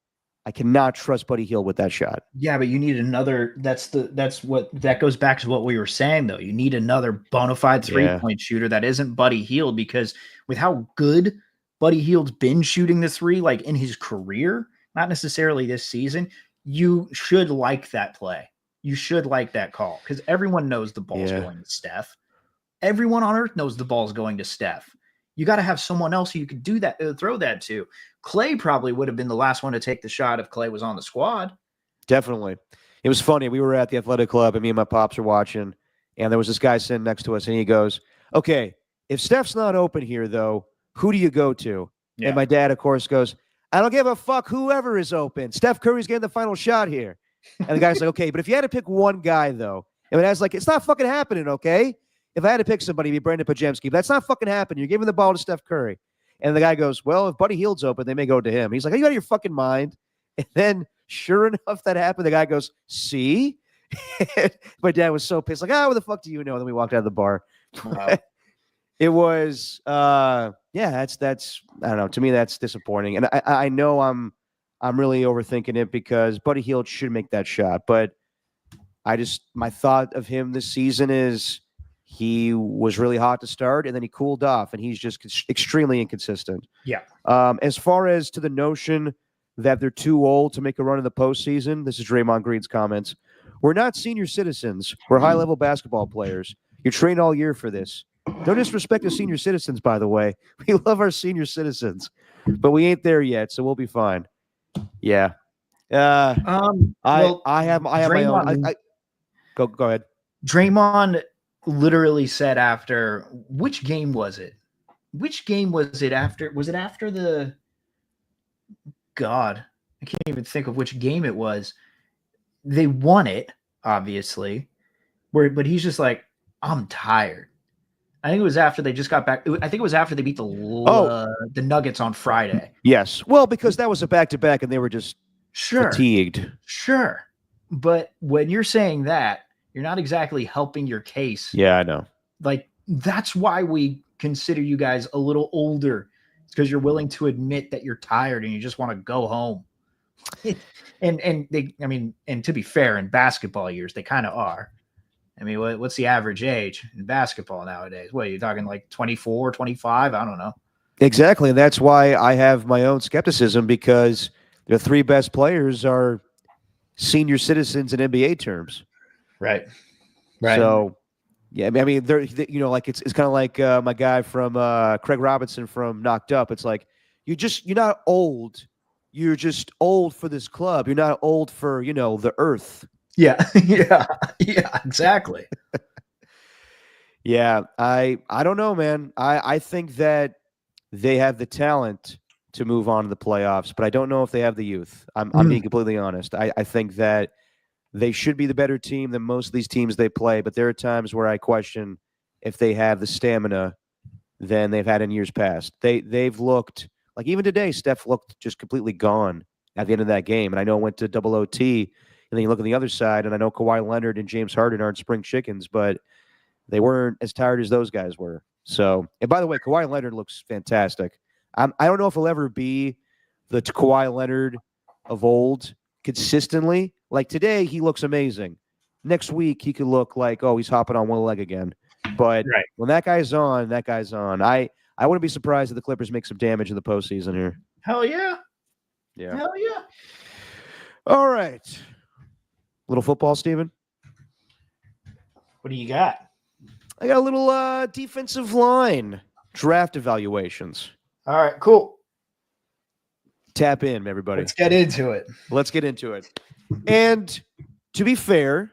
I cannot trust Buddy Hield with that shot. Yeah, but you need another. That goes back to what we were saying, though. You need another bona fide three-point shooter that isn't Buddy Hield, because with how good Buddy Hield's been shooting the three, like in his career, not necessarily this season, you should like that play. You should like that call, because everyone knows the ball's going to Steph. Everyone on earth knows the ball's going to Steph. You got to have someone else who you could do that, throw that to. Clay probably would have been the last one to take the shot if Clay was on the squad. Definitely. It was funny. We were at the athletic club and me and my pops were watching, and there was this guy sitting next to us, and he goes, okay, if Steph's not open here, though, who do you go to? Yeah. And my dad, of course, goes, I don't give a fuck whoever is open. Steph Curry's getting the final shot here. And the guy's like, okay, but if you had to pick one guy, though, and I was like, it's not fucking happening, okay? If I had to pick somebody, it'd be Brandon Pajemski. But that's not fucking happening. You're giving the ball to Steph Curry. And the guy goes, well, if Buddy Hield's open, they may go to him. He's like, are you out of your fucking mind? And then, sure enough, that happened. The guy goes, see? My dad was so pissed, like, what the fuck do you know? And then we walked out of the bar. Wow. It was, that's I don't know. To me, that's disappointing. And I know I'm really overthinking it because Buddy Hield should make that shot. But my thought of him this season is he was really hot to start, and then he cooled off, and he's just extremely inconsistent. Yeah. As far as to the notion that they're too old to make a run in the postseason, this is Draymond Green's comments. We're not senior citizens. We're high-level basketball players. You train all year for this. No disrespect to senior citizens, by the way. We love our senior citizens, but we ain't there yet, so we'll be fine. Yeah. I have Draymond, my own. Go ahead. Draymond literally said after, which game was it? Which game was it after? Was it after the? God, I can't even think of which game it was. They won it, obviously. But he's just like, I'm tired. I think it was after they just got back. I think it was after they beat the Nuggets on Friday. Yes. Well, because that was a back-to-back and they were just fatigued. Sure. But when you're saying that, you're not exactly helping your case. Yeah, I know. Like, that's why we consider you guys a little older. It's because you're willing to admit that you're tired and you just want to go home. and to be fair, in basketball years, they kind of are. I mean, what's the average age in basketball nowadays? What are you talking, like 24, 25? I don't know. Exactly. And that's why I have my own skepticism, because the three best players are senior citizens in NBA terms. Right. So, yeah, I mean, they're like it's kind of like my guy from Craig Robinson from Knocked Up. It's like you're not old. You're just old for this club. You're not old for, the earth. Yeah, exactly. Yeah, I don't know, man. I think that they have the talent to move on to the playoffs, but I don't know if they have the youth. I'm being completely honest. I think that they should be the better team than most of these teams they play, but there are times where I question if they have the stamina than they've had in years past. They've looked like, even today, Steph looked just completely gone at the end of that game, and I know it went to double OT. And then you look on the other side, and I know Kawhi Leonard and James Harden aren't spring chickens, but they weren't as tired as those guys were. So, and by the way, Kawhi Leonard looks fantastic. I don't know if he'll ever be the Kawhi Leonard of old consistently. Like today, he looks amazing. Next week, he could look like, he's hopping on one leg again. But when that guy's on, that guy's on. I wouldn't be surprised if the Clippers make some damage in the postseason here. Hell yeah. Yeah. Hell yeah. All right. Little football, Steven? What do you got? I got a little defensive line draft evaluations. All right, cool. Tap in, everybody. Let's get into it. And to be fair,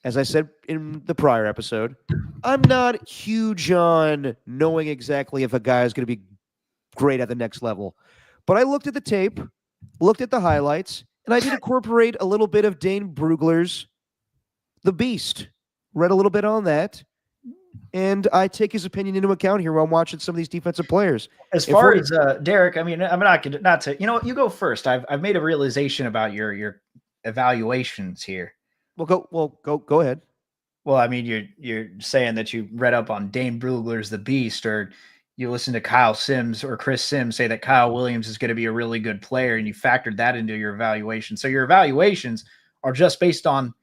as I said in the prior episode, I'm not huge on knowing exactly if a guy is going to be great at the next level. But I looked at the tape, looked at the highlights, and I did incorporate a little bit of Dane Brugler's The Beast. Read a little bit on that. And I take his opinion into account here while I'm watching some of these defensive players. As far as Derek, I mean, I'm not to, you go first. I've made a realization about your evaluations here. Go ahead. Well, I mean, you're saying that you read up on Dane Brugler's The Beast, or you listen to Kyle Sims or Chris Sims say that Kyle Williams is going to be a really good player, and you factored that into your evaluation. So your evaluations are just based on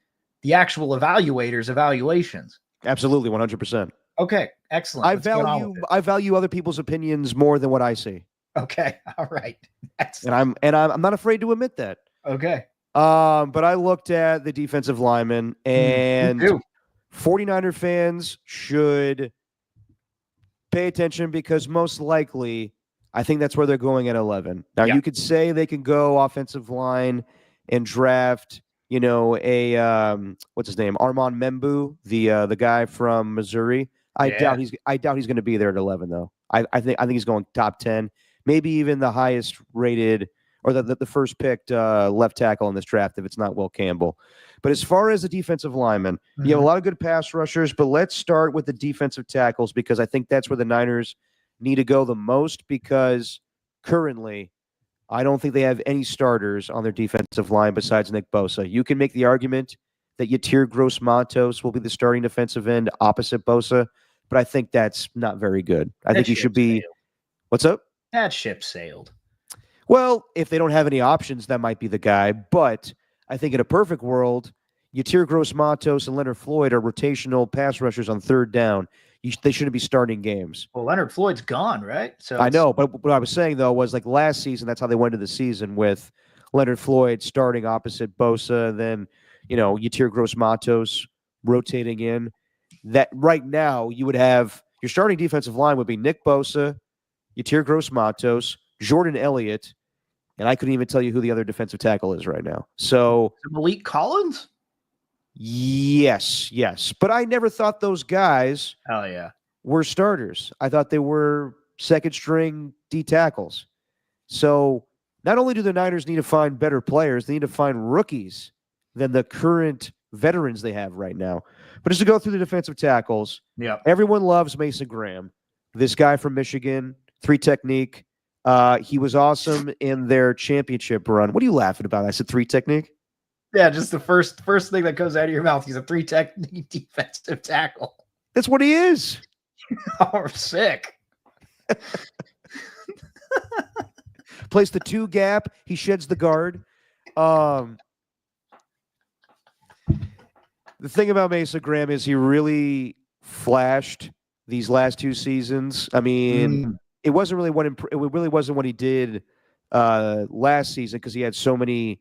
the actual evaluators' evaluations. Absolutely, 100%. Okay, excellent. I value other people's opinions more than what I see. Okay, all right. And I'm not afraid to admit that. Okay. But I looked at the defensive linemen, and 49er fans should pay attention, because most likely I think that's where they're going at 11. Now, you could say they can go offensive line and draft, what's his name? Armand Membu, the guy from Missouri. I doubt he's going to be there at 11, though. I think he's going top 10, maybe even the highest rated, or the first picked left tackle in this draft if it's not Will Campbell. But as far as the defensive linemen, you have a lot of good pass rushers, but let's start with the defensive tackles, because I think that's where the Niners need to go the most because currently I don't think they have any starters on their defensive line besides Nick Bosa. You can make the argument that Yatir Gross-Matos will be the starting defensive end opposite Bosa, but I think that's not very good. I think he should be. Sailed. What's up? That ship sailed. Well, if they don't have any options, that might be the guy. But I think in a perfect world, Yatir Gross-Matos and Leonard Floyd are rotational pass rushers on third down. They shouldn't be starting games. Well, Leonard Floyd's gone, right? So I know, but what I was saying, though, was like last season, that's how they went into the season with Leonard Floyd starting opposite Bosa, then, Yatir Gross-Matos rotating in. That right now, you would have your starting defensive line would be Nick Bosa, Yatir Gross-Matos, Jordan Elliott, and I couldn't even tell you who the other defensive tackle is right now. So Malik Collins? Yes. But I never thought those guys were starters. I thought they were second string D tackles. So not only do the Niners need to find better players, they need to find rookies than the current veterans they have right now. But just to go through the defensive tackles, everyone loves Mason Graham. This guy from Michigan, 3 technique. He was awesome in their championship run. What are you laughing about? I said 3 technique? Yeah, just the first thing that comes out of your mouth. He's a 3 technique defensive tackle. That's what he is. Oh, sick. Plays the 2 gap. He sheds the guard. The thing about Mason Graham is he really flashed these last 2 seasons. I mean, it really wasn't what he did last season because he had so many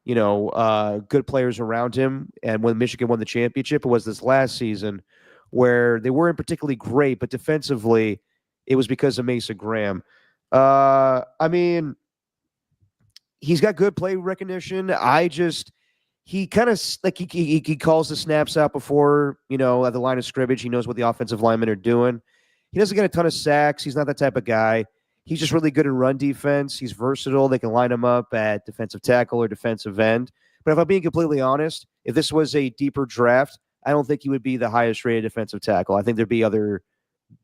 good players around him. And when Michigan won the championship, it was this last season where they weren't particularly great, but defensively, it was because of Mason Graham. I mean, he's got good play recognition. He kind of like he calls the snaps out before, at the line of scrimmage. He knows what the offensive linemen are doing. He doesn't get a ton of sacks. He's not that type of guy. He's just really good in run defense. He's versatile. They can line him up at defensive tackle or defensive end. But if I'm being completely honest, if this was a deeper draft, I don't think he would be the highest rated defensive tackle. I think there'd be other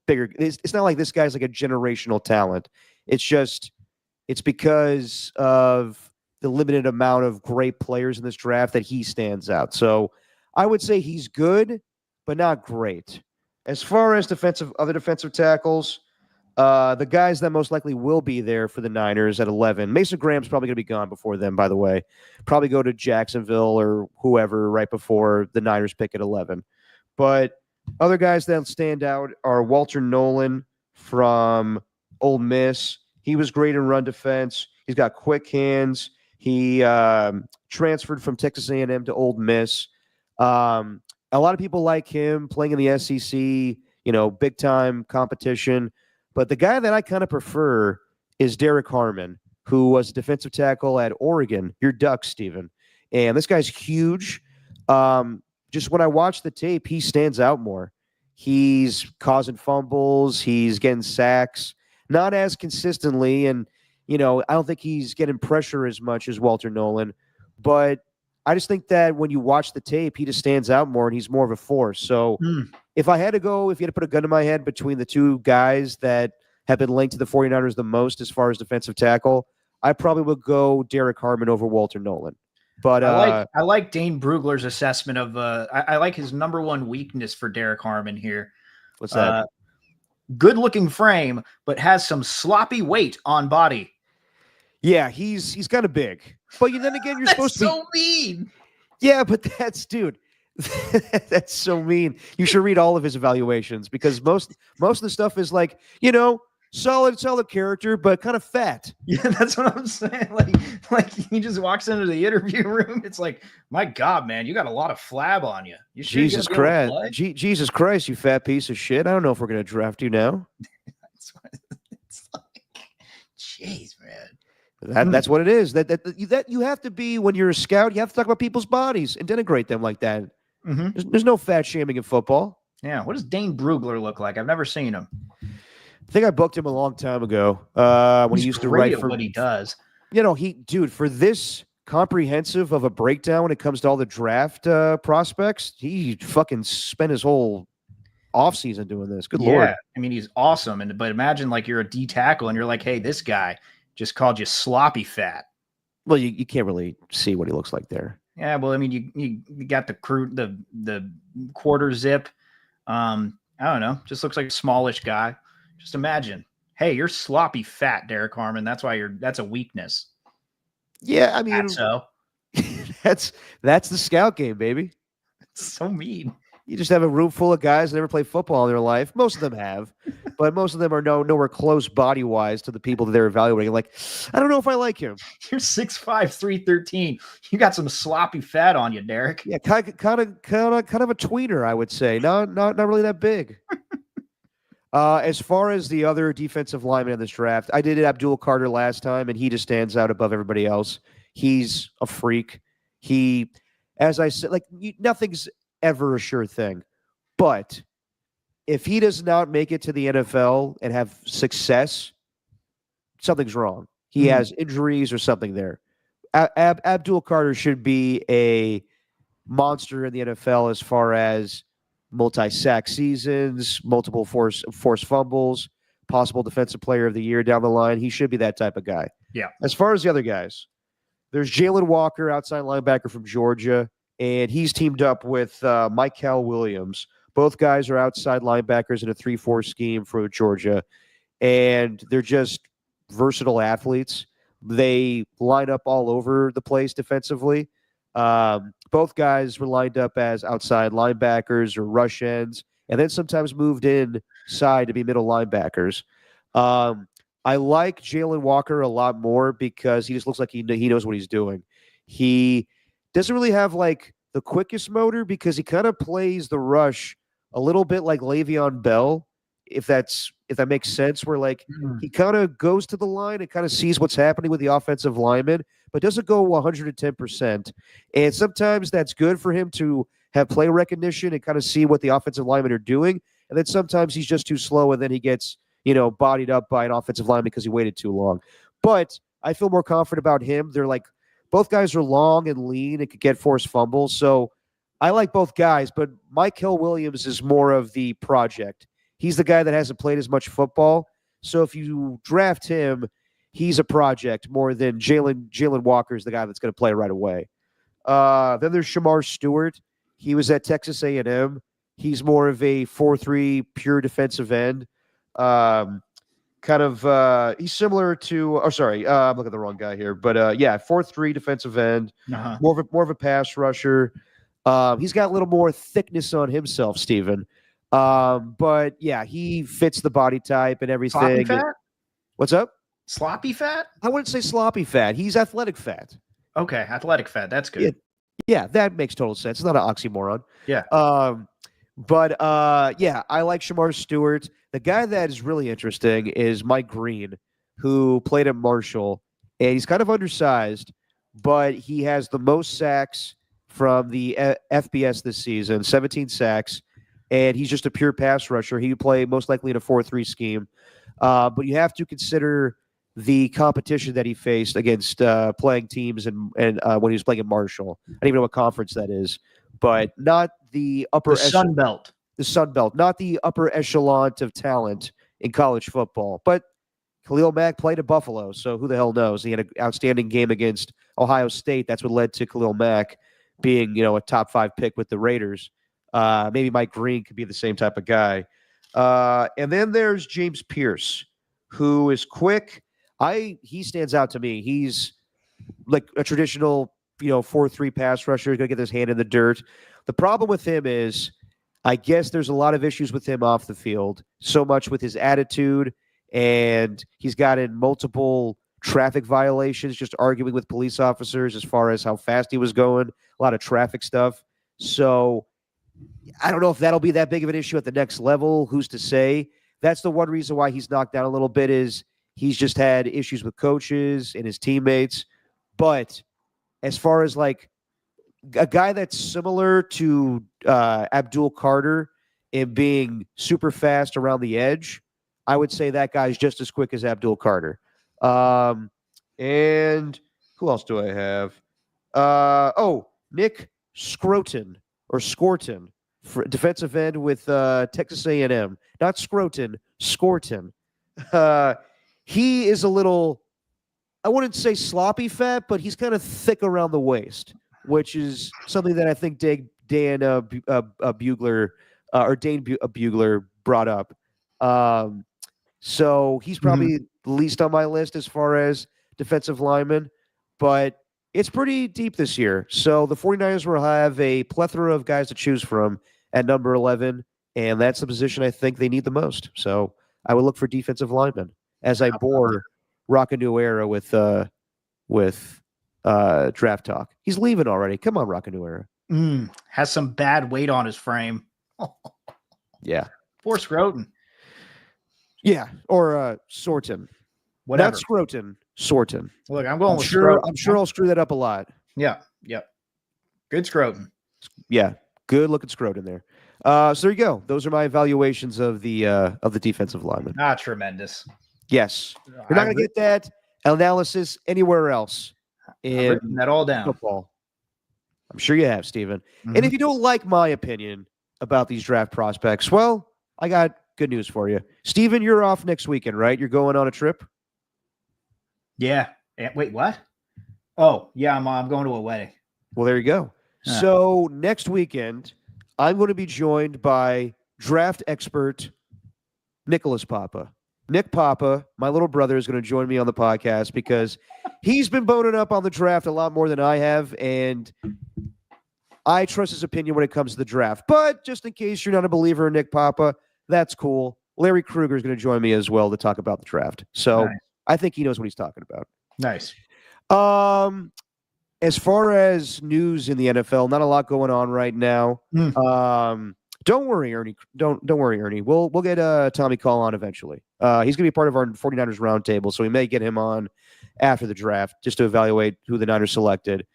bigger. It's not like this guy's like a generational talent. It's because of the limited amount of great players in this draft that he stands out. So I would say he's good, but not great. As far as other defensive tackles, the guys that most likely will be there for the Niners at 11, Mason Graham's probably going to be gone before them, by the way. Probably go to Jacksonville or whoever right before the Niners pick at 11. But other guys that stand out are Walter Nolan from Ole Miss. He was great in run defense. He's got quick hands. He transferred from Texas A&M to Ole Miss. A lot of people like him playing in the SEC, big-time competition. But the guy that I kind of prefer is Derek Harmon, who was a defensive tackle at Oregon. Your Ducks, Steven. And this guy's huge. Just when I watch the tape, he stands out more. He's causing fumbles. He's getting sacks. Not as consistently. And, I don't think he's getting pressure as much as Walter Nolan. But I just think that when you watch the tape, he just stands out more and he's more of a force. So if you had to put a gun to my head between the 2 guys that have been linked to the 49ers the most as far as defensive tackle, I probably would go Derek Harmon over Walter Nolan. But I like Dane Brugler's assessment of I like his number 1 weakness for Derek Harmon here. What's that? Good looking frame, but has some sloppy weight on body. Yeah, he's kind of big. But then again, you're supposed to be so mean. Yeah, but dude, that's so mean. You should read all of his evaluations because most of the stuff is like, solid character, but kind of fat. Yeah, that's what I'm saying. Like he just walks into the interview room. It's like, my God, man, you got a lot of flab on you. Jesus Christ. Jesus Christ, you fat piece of shit. I don't know if we're going to draft you now. That's what it's like. Jeez, man. That's what it is. That you have to be when you're a scout. You have to talk about people's bodies and denigrate them like that. Mm-hmm. There's no fat shaming in football. Yeah. What does Dane Brugler look like? I've never seen him. I think I booked him a long time ago when he used to write for what he does. For this comprehensive of a breakdown when it comes to all the draft prospects, he fucking spent his whole offseason doing this. Good Lord. I mean, he's awesome. But imagine like you're a D tackle and you're like, hey, this guy just called you sloppy fat. Well, you can't really see what he looks like there. Yeah, well, I mean, you got the quarter zip. I don't know, just looks like a smallish guy. Just imagine, hey, you're sloppy fat, Derek Harmon. That's a weakness. Yeah, I mean, that's the scout game, baby. It's so mean. You just have a room full of guys that never played football in their life. Most of them have, but most of them are nowhere close body-wise to the people that they're evaluating. Like, I don't know if I like him. You're 6'5", 313. You got some sloppy fat on you, Derek. Yeah, kind of a tweener, I would say. Not really that big. As far as the other defensive lineman in this draft, I did Abdul Carter last time, and he just stands out above everybody else. He's a freak. He, as I said, like nothing's ever a sure thing. But if he does not make it to the NFL and have success, something's wrong. He has injuries or something there. Abdul Carter should be a monster in the NFL as far as multi-sack seasons, multiple forced fumbles, possible defensive player of the year down the line. He should be that type of guy. Yeah. As far as the other guys, there's Jalen Walker, outside linebacker from Georgia, and he's teamed up with Mykel Williams. Both guys are outside linebackers in a 3-4 scheme for Georgia, and they're just versatile athletes. They line up all over the place defensively. Both guys were lined up as outside linebackers or rush ends, and then sometimes moved inside to be middle linebackers. I like Jalen Walker a lot more because he just looks like he knows what he's doing. He doesn't really have like the quickest motor because he kind of plays the rush a little bit like Le'Veon Bell, if that makes sense, where like he kind of goes to the line and kind of sees what's happening with the offensive lineman, but doesn't go 110%. And sometimes that's good for him to have play recognition and kind of see what the offensive linemen are doing. And then sometimes he's just too slow and then he gets, bodied up by an offensive lineman because he waited too long. But I feel more confident about him. They're like, both guys are long and lean and could get forced fumbles. So I like both guys, but Mykel Williams is more of the project. He's the guy that hasn't played as much football. So if you draft him, he's a project more than Jalen Walker is the guy that's going to play right away. Then there's Shamar Stewart. He was at Texas A&M. He's more of a 4-3 pure defensive end. He's similar to. Oh, sorry, I'm looking at the wrong guy here. But 4-3 defensive end. More of a pass rusher. He's got a little more thickness on himself, Steven. But yeah, he fits the body type and everything. Sloppy fat? What's up? Sloppy fat? I wouldn't say sloppy fat. He's athletic fat. Okay, athletic fat. That's good. Yeah, that makes total sense. It's not an oxymoron. Yeah. I like Shamar Stewart. The guy that is really interesting is Mike Green, who played at Marshall, and he's kind of undersized, but he has the most sacks from the FBS this season, 17 sacks, and he's just a pure pass rusher. He would play most likely in a 4-3 scheme, but you have to consider the competition that he faced against playing teams and when he was playing at Marshall. I don't even know what conference that is, but not the upper Sun Belt. The Sun Belt, not the upper echelon of talent in college football. But Khalil Mack played at Buffalo, so who the hell knows? He had an outstanding game against Ohio State. That's what led to Khalil Mack being, a top 5 pick with the Raiders. Maybe Mike Green could be the same type of guy. And then there's James Pierce, who is quick. He stands out to me. He's like a traditional, 4-3 pass rusher. He's going to get his hand in the dirt. The problem with him is, I guess there's a lot of issues with him off the field, so much with his attitude, and he's got in multiple traffic violations, just arguing with police officers as far as how fast he was going, a lot of traffic stuff. So I don't know if that'll be that big of an issue at the next level. Who's to say? That's the one reason why he's knocked down a little bit is he's just had issues with coaches and his teammates. But as far as like a guy that's similar to Abdul Carter in being super fast around the edge, I would say that guy's just as quick as Abdul Carter. And who else do I have? Nick Scorton defensive end with Texas A&M. Not Scroton, Scorton. He is a little, I wouldn't say sloppy fat, but he's kind of thick around the waist, which is something that I think Dane Bugler brought up. So he's probably the least on my list as far as defensive linemen, but it's pretty deep this year. So the 49ers will have a plethora of guys to choose from at number 11, and that's the position I think they need the most. So I would look for defensive linemen as I bore Rock a New Era with draft talk. He's leaving already. Come on, Rock a New Era. Has some bad weight on his frame. Yeah. Poor Scroton. Yeah, or Sorton. Whatever. Not Scroton, Sorton. Look, I'm going with Scroton. I'm sure I'll screw that up a lot. Yeah. Good Scroton. Yeah, good looking Scroton there. So there you go. Those are my evaluations of the defensive lineman. Tremendous. Yes. You're not going to get that analysis anywhere else in written that all down. Football. I'm sure you have, Steven. And if you don't like my opinion about these draft prospects, well, I got good news for you. Steven, you're off next weekend, right? You're going on a trip? Yeah. Wait, what? Oh, yeah, I'm going to a wedding. Well, there you go. So next weekend, I'm going to be joined by draft expert Nicholas Papa. Nick Papa, my little brother, is going to join me on the podcast because he's been boning up on the draft a lot more than I have, and I trust his opinion when it comes to the draft. But just in case you're not a believer in Nick Papa, that's cool. Larry Kruger is going to join me as well to talk about the draft. So nice. I think he knows what he's talking about. Nice. As far as news in the NFL, not a lot going on right now. Don't worry, Ernie. Don't worry, Ernie. We'll get Tommy Call on eventually. He's going to be part of our 49ers roundtable, so we may get him on after the draft just to evaluate who the Niners selected.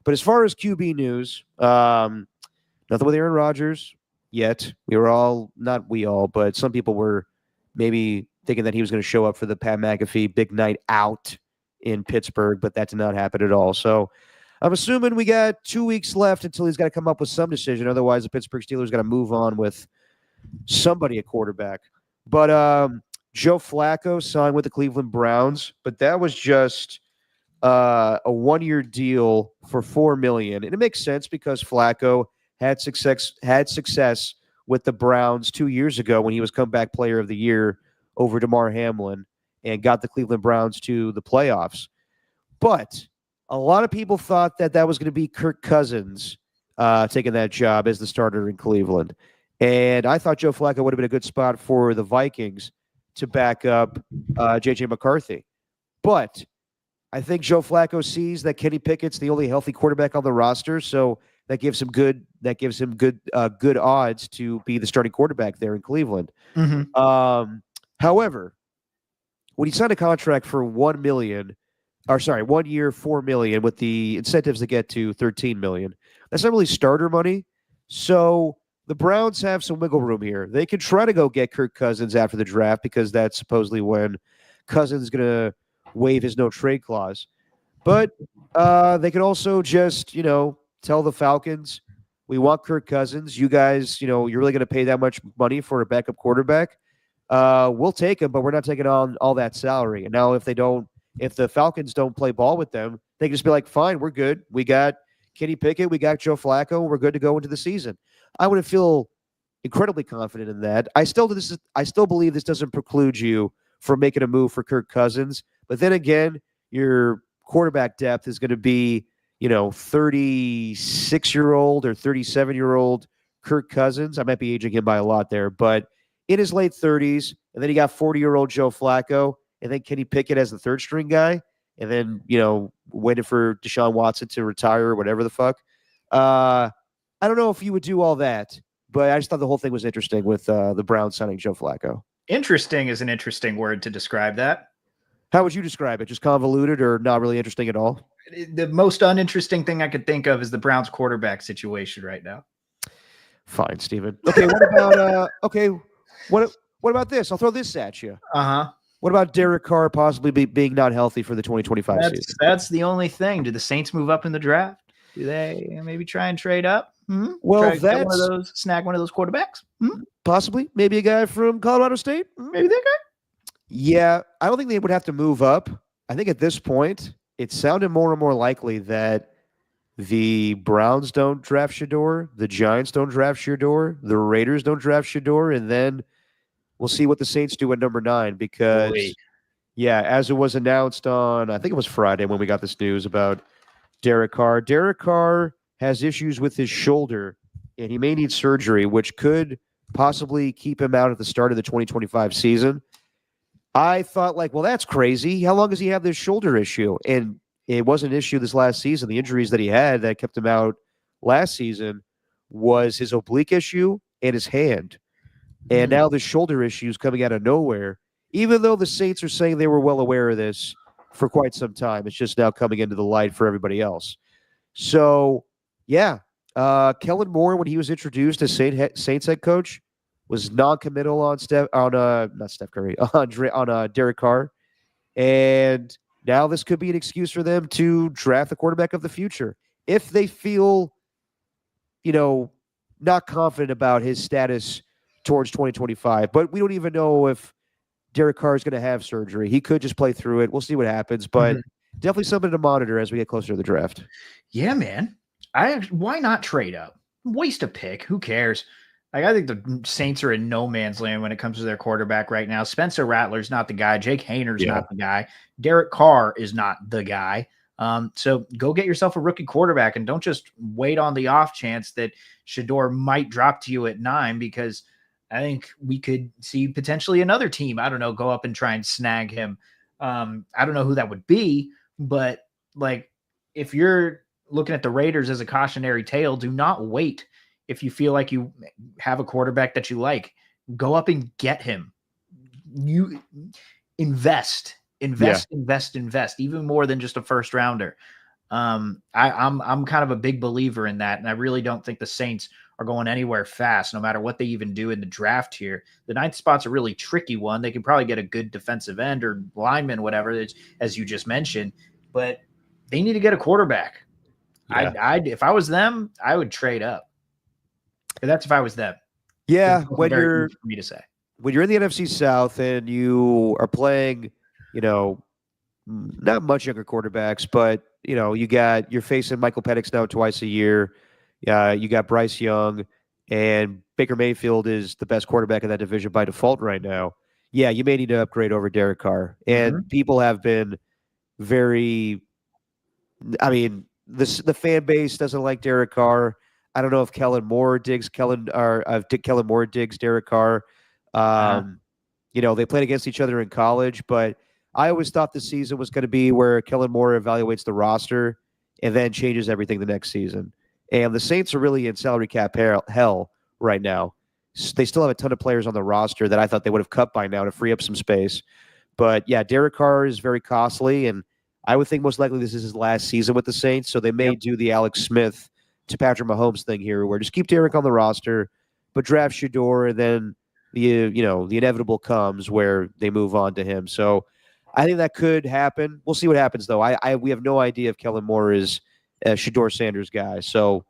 But as far as QB news, nothing with Aaron Rodgers yet. But some people were maybe thinking that he was going to show up for the Pat McAfee big night out in Pittsburgh, but that did not happen at all. So I'm assuming we got 2 weeks left until he's got to come up with some decision. Otherwise, the Pittsburgh Steelers got to move on with somebody at quarterback. But Joe Flacco signed with the Cleveland Browns, but that was just a one-year deal for $4 million. And it makes sense because Flacco had success with the Browns 2 years ago when he was comeback player of the year over Damar Hamlin and got the Cleveland Browns to the playoffs. But a lot of people thought that was going to be Kirk Cousins taking that job as the starter in Cleveland. And I thought Joe Flacco would have been a good spot for the Vikings to back up J.J. McCarthy. But I think Joe Flacco sees that Kenny Pickett's the only healthy quarterback on the roster, so that gives him good odds to be the starting quarterback there in Cleveland. However, when he signed a contract for 1 year, $4 million with the incentives to get to $13 million, that's not really starter money. So the Browns have some wiggle room here. They could try to go get Kirk Cousins after the draft because that's supposedly when Cousins is going to waive his no-trade clause. But they could also just, tell the Falcons, we want Kirk Cousins. You guys, you're really going to pay that much money for a backup quarterback. We'll take him, but we're not taking on all that salary. And now if the Falcons don't play ball with them, they can just be like, fine, we're good. We got Kenny Pickett. We got Joe Flacco. We're good to go into the season. I would feel incredibly confident in that. I still believe this doesn't preclude you from making a move for Kirk Cousins. But then again, your quarterback depth is going to be, 36-year-old or 37-year-old Kirk Cousins. I might be aging him by a lot there, but in his late 30s. And then you got 40-year-old Joe Flacco. And then Kenny Pickett as the third string guy. And then, waiting for Deshaun Watson to retire or whatever the fuck. I don't know if you would do all that, but I just thought the whole thing was interesting with the Browns signing Joe Flacco. Interesting is an interesting word to describe that. How would you describe it? Just convoluted or not really interesting at all? The most uninteresting thing I could think of is the Browns quarterback situation right now. Fine, Steven. Okay, what about this? I'll throw this at you. What about Derek Carr possibly being not healthy for the 2025 season? That's the only thing. Do the Saints move up in the draft? Do they maybe try and trade up? Hmm? Well, that's snag one of those quarterbacks. Possibly, maybe a guy from Colorado State. Maybe that guy. Yeah, I don't think they would have to move up. I think at this point, it sounded more and more likely that the Browns don't draft Shador, the Giants don't draft Shador, the Raiders don't draft Shador, and then we'll see what the Saints do at number 9 because, yeah, as it was announced on, I think it was Friday when we got this news about Derek Carr. Derek Carr has issues with his shoulder, and he may need surgery, which could possibly keep him out at the start of the 2025 season. I thought, like, well, that's crazy. How long does he have this shoulder issue? And it wasn't an issue this last season. The injuries that he had that kept him out last season was his oblique issue and his hand. And now the shoulder issue is coming out of nowhere, even though the Saints are saying they were well aware of this for quite some time. It's just now coming into the light for everybody else. So, yeah, Kellen Moore, when he was introduced as Saints head coach, was non-committal on Derek Carr, and now this could be an excuse for them to draft the quarterback of the future if they feel, not confident about his status towards 2025. But we don't even know if Derek Carr is going to have surgery. He could just play through it. We'll see what happens, but definitely something to monitor as we get closer to the draft. Yeah, man. Why not trade up? Waste a pick. Who cares? Like, I think the Saints are in no man's land when it comes to their quarterback right now. Spencer Rattler's not the guy. Jake Hayner's not the guy. Derek Carr is not the guy. So go get yourself a rookie quarterback and don't just wait on the off chance that Shador might drop to you at 9, because I think we could see potentially another team, I don't know, go up and try and snag him. I don't know who that would be, but like, if you're looking at the Raiders as a cautionary tale, do not wait. If you feel like you have a quarterback that you like, go up and get him. You invest, even more than just a first rounder. I'm kind of a big believer in that, and I really don't think the Saints are going anywhere fast, no matter what they even do in the draft here. The 9th spot's a really tricky one. They can probably get a good defensive end or lineman, whatever, as you just mentioned, but they need to get a quarterback. Yeah. If I was them, I would trade up. That's if I was them. Yeah, when you're for me to say, when you're in the NFC South and you are playing, not much younger quarterbacks, but you're facing Michael Penix now twice a year. You got Bryce Young, and Baker Mayfield is the best quarterback in that division by default right now. Yeah, you may need to upgrade over Derek Carr, and people have been very. I mean, the fan base doesn't like Derek Carr. I don't know if Kellen Moore digs Kellen Moore digs Derek Carr. They played against each other in college, but I always thought the season was going to be where Kellen Moore evaluates the roster and then changes everything the next season. And the Saints are really in salary cap hell right now. They still have a ton of players on the roster that I thought they would have cut by now to free up some space. But yeah, Derek Carr is very costly, and I would think most likely this is his last season with the Saints, so they may do the Alex Smith to Patrick Mahomes thing here, where just keep Derek on the roster, but draft Shador, and then the inevitable comes where they move on to him. So I think that could happen. We'll see what happens, though. We have no idea if Kellen Moore is a Shador Sanders guy, so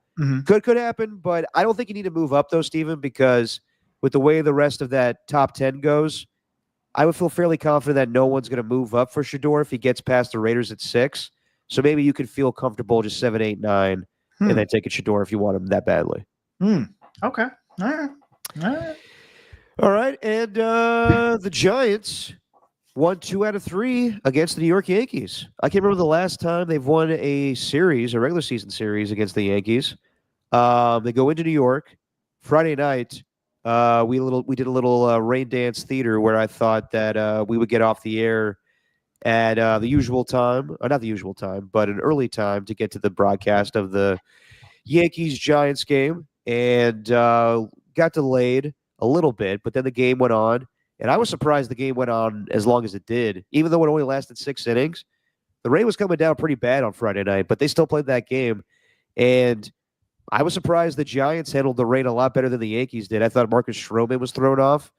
could happen. But I don't think you need to move up, though, Steven, because with the way the rest of that top 10 goes, I would feel fairly confident that no one's going to move up for Shador if he gets past the Raiders at 6. So maybe you could feel comfortable just 7, 8, 9. And then take a Shador if you want him that badly. Okay. All right. And the Giants won 2 out of 3 against the New York Yankees. I can't remember the last time they've won a regular season series against the Yankees. They go into New York Friday night. We did a little rain dance theater where I thought that we would get off the air at the usual time, or not the usual time, but an early time to get to the broadcast of the Yankees-Giants game, and got delayed a little bit, but then the game went on, and I was surprised the game went on as long as it did, even though it only lasted 6 innings. The rain was coming down pretty bad on Friday night, but they still played that game, and I was surprised the Giants handled the rain a lot better than the Yankees did. I thought Marcus Stroman was thrown off.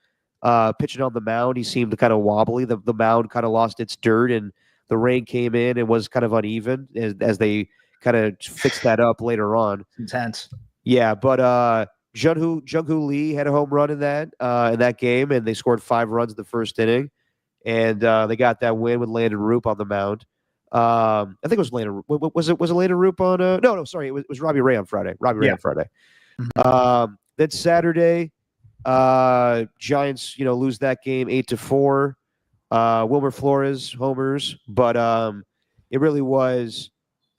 Pitching on the mound, he seemed kind of wobbly. The mound kind of lost its dirt, and the rain came in and was kind of uneven as they kind of fixed that up later on. Intense. Yeah, but Jung-Hoo Lee had a home run in that game, and they scored 5 runs in the first inning, and they got that win with Landon Roop on the mound. I think it was Landon. Was it Landon Roop on? No, sorry, it was Robbie Ray on Friday. Ray on Friday. Mm-hmm. Then Saturday, Giants, lose that game 8-4. Wilmer Flores homers, but it really was.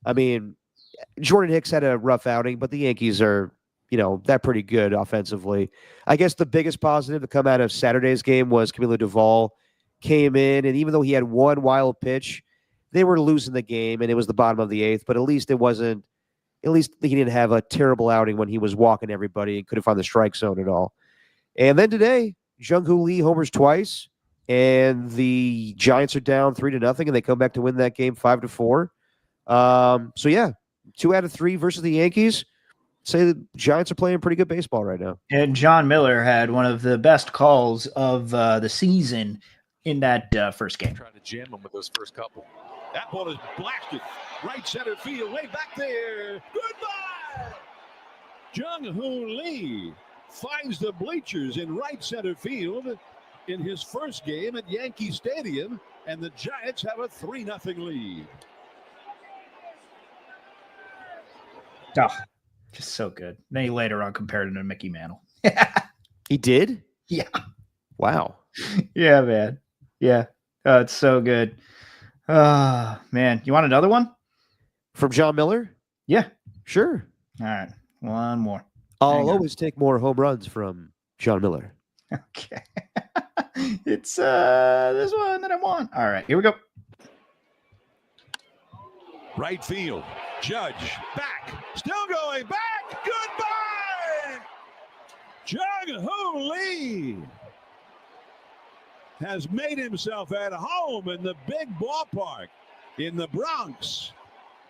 I mean, Jordan Hicks had a rough outing, but the Yankees are, they're pretty good offensively. I guess the biggest positive to come out of Saturday's game was Camilo Duvall came in, and even though he had one wild pitch, they were losing the game, and it was the bottom of the 8th. But at least it wasn't. At least he didn't have a terrible outing when he was walking everybody and couldn't find the strike zone at all. And then today, Jung-Hoo Lee homers twice, and the Giants are down 3-0, and they come back to win that game 5-4. So yeah, 2 out of 3 versus the Yankees. Say the Giants are playing pretty good baseball right now. And John Miller had one of the best calls of the season in that first game. Trying to jam him with those first couple. That ball is blasted right center field, way back there. Goodbye. Jung-Hoo Lee finds the bleachers in right center field in his first game at Yankee Stadium, and the Giants have a 3-0 lead. Oh, just so good. Then he later on compared him to Mickey Mantle. He did? Yeah. Wow. Yeah, man. Yeah. Oh, it's so good. Man. You want another one? From John Miller? Yeah. Sure. All right. One more. I'll always take more home runs from John Miller. Okay. It's this one that I want. All right. Here we go. Right field. Judge back. Still going back. Goodbye. Jung-Hoo Lee has made himself at home in the big ballpark in the Bronx,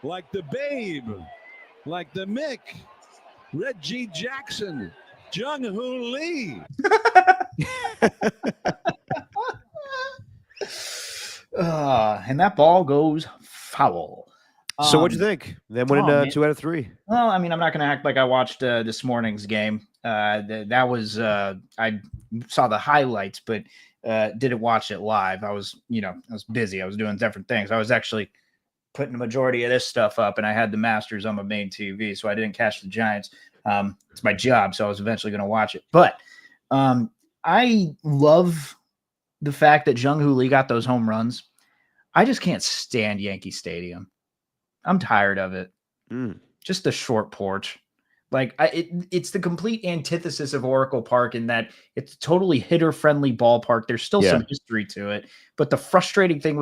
like the Babe, like the Mick, Reggie Jackson, Jung-Hoo Lee. And that ball goes foul. So what'd you think? Then winning 2 out of 3. Well, I mean, I'm not going to act like I watched this morning's game. That was I saw the highlights, but didn't watch it live. I was busy. I was doing different things. I was actually putting the majority of this stuff up, and I had the Masters on my main TV, so I didn't catch the Giants. It's my job, so I was eventually going to watch it. But I love the fact that Jung-Hoo Lee got those home runs. I just can't stand Yankee Stadium. I'm tired of it. Just the short porch. Like it's the complete antithesis of Oracle Park in that it's a totally hitter-friendly ballpark. There's still some history to it, but the frustrating thing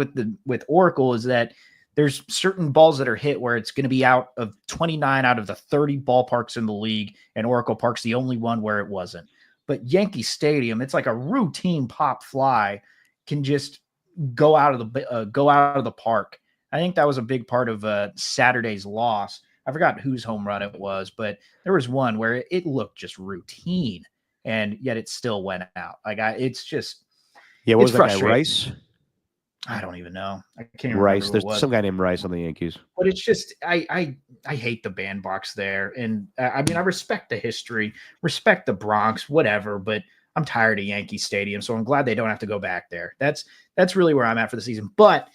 with Oracle is that there's certain balls that are hit where it's going to be out of 29 out of the 30 ballparks in the league, and Oracle Park's the only one where it wasn't. But Yankee Stadium, it's like a routine pop fly can just go out of the park. I think that was a big part of Saturday's loss. I forgot whose home run it was, but there was one where it looked just routine, and yet it still went out. It's just what was that guy, Rice? I don't even know. I can't remember. Rice. There's some guy named Rice on the Yankees. But it's just I hate the bandbox there, and I mean I respect the history, respect the Bronx, whatever, but I'm tired of Yankee Stadium, so I'm glad they don't have to go back there. That's really where I'm at for the season. But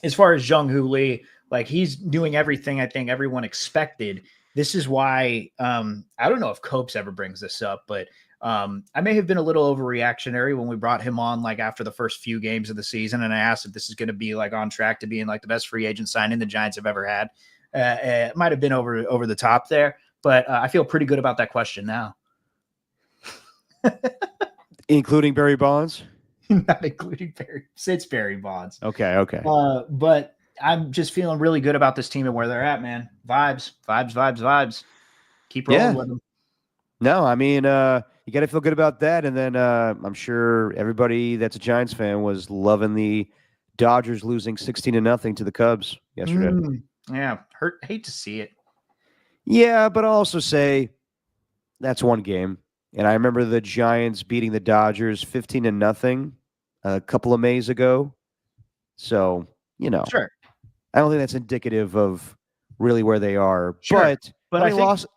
as far as Jung-Hoo Lee, like he's doing everything I think everyone expected. This is why I don't know if Copes ever brings this up, but I may have been a little overreactionary when we brought him on like after the first few games of the season, and I asked if this is going to be like on track to being like the best free agent signing the Giants have ever had. It might have been over the top there, but I feel pretty good about that question now. Including Barry Bonds? Not including Barry Bonds. Okay. But I'm just feeling really good about this team and where they're at, man. Vibes. Keep rolling with them. No, I mean, you got to feel good about that. And then I'm sure everybody that's a Giants fan was loving the Dodgers losing 16-0 to the Cubs yesterday. Yeah, hate to see it. Yeah, but I'll also say that's one game. And I remember the Giants beating the Dodgers 15-0 a couple of Mays ago. So, Sure. I don't think that's indicative of really where they are. Sure. But I think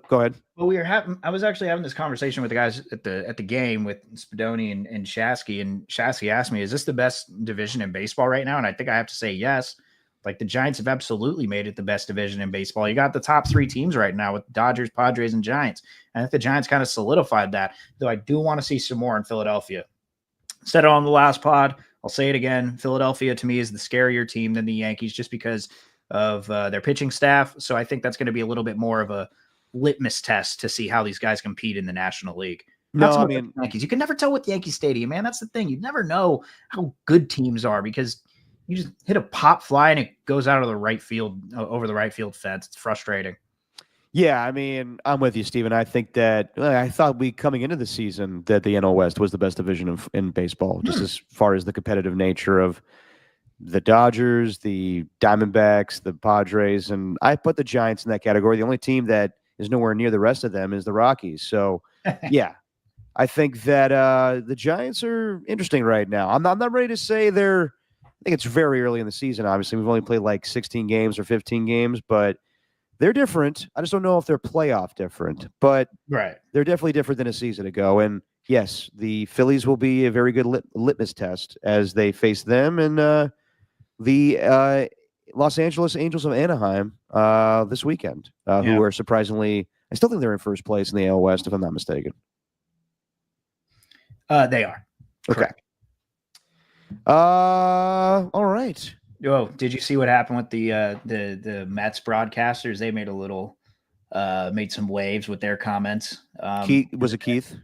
Go ahead. Well, I was actually having this conversation with the guys at the game with Spadoni and Shasky, and Shasky asked me, "Is this the best division in baseball right now?" And I think I have to say yes. Like, the Giants have absolutely made it the best division in baseball. You got the top 3 teams right now with Dodgers, Padres, and Giants. And I think the Giants kind of solidified that, though I do want to see some more in Philadelphia. Said it on the last pod. I'll say it again. Philadelphia, to me, is the scarier team than the Yankees just because of their pitching staff. So I think that's going to be a little bit more of a litmus test to see how these guys compete in the National League. No, I mean, Yankees. You can never tell with Yankee Stadium, man. That's the thing. You never know how good teams are because you just hit a pop fly and it goes out of the right field, over the right field fence. It's frustrating. Yeah, I mean, I'm with you, Steven. I think that I thought coming into the season that the NL West was the best division in baseball, just as far as the competitive nature of the Dodgers, the Diamondbacks, the Padres, and I put the Giants in that category. The only team that is nowhere near the rest of them is the Rockies. So, yeah, I think that the Giants are interesting right now. I'm not ready to say I think it's very early in the season. Obviously, we've only played like 16 games or 15 games, but they're different. I just don't know if they're playoff different, but they're definitely different than a season ago. And yes, the Phillies will be a very good litmus test as they face them and the Los Angeles Angels of Anaheim this weekend, who are surprisingly, I still think they're in first place in the AL West, if I'm not mistaken. They are. Okay. All right. Oh, did you see what happened with the Mets broadcasters? They made made some waves with their comments. Was it Keith?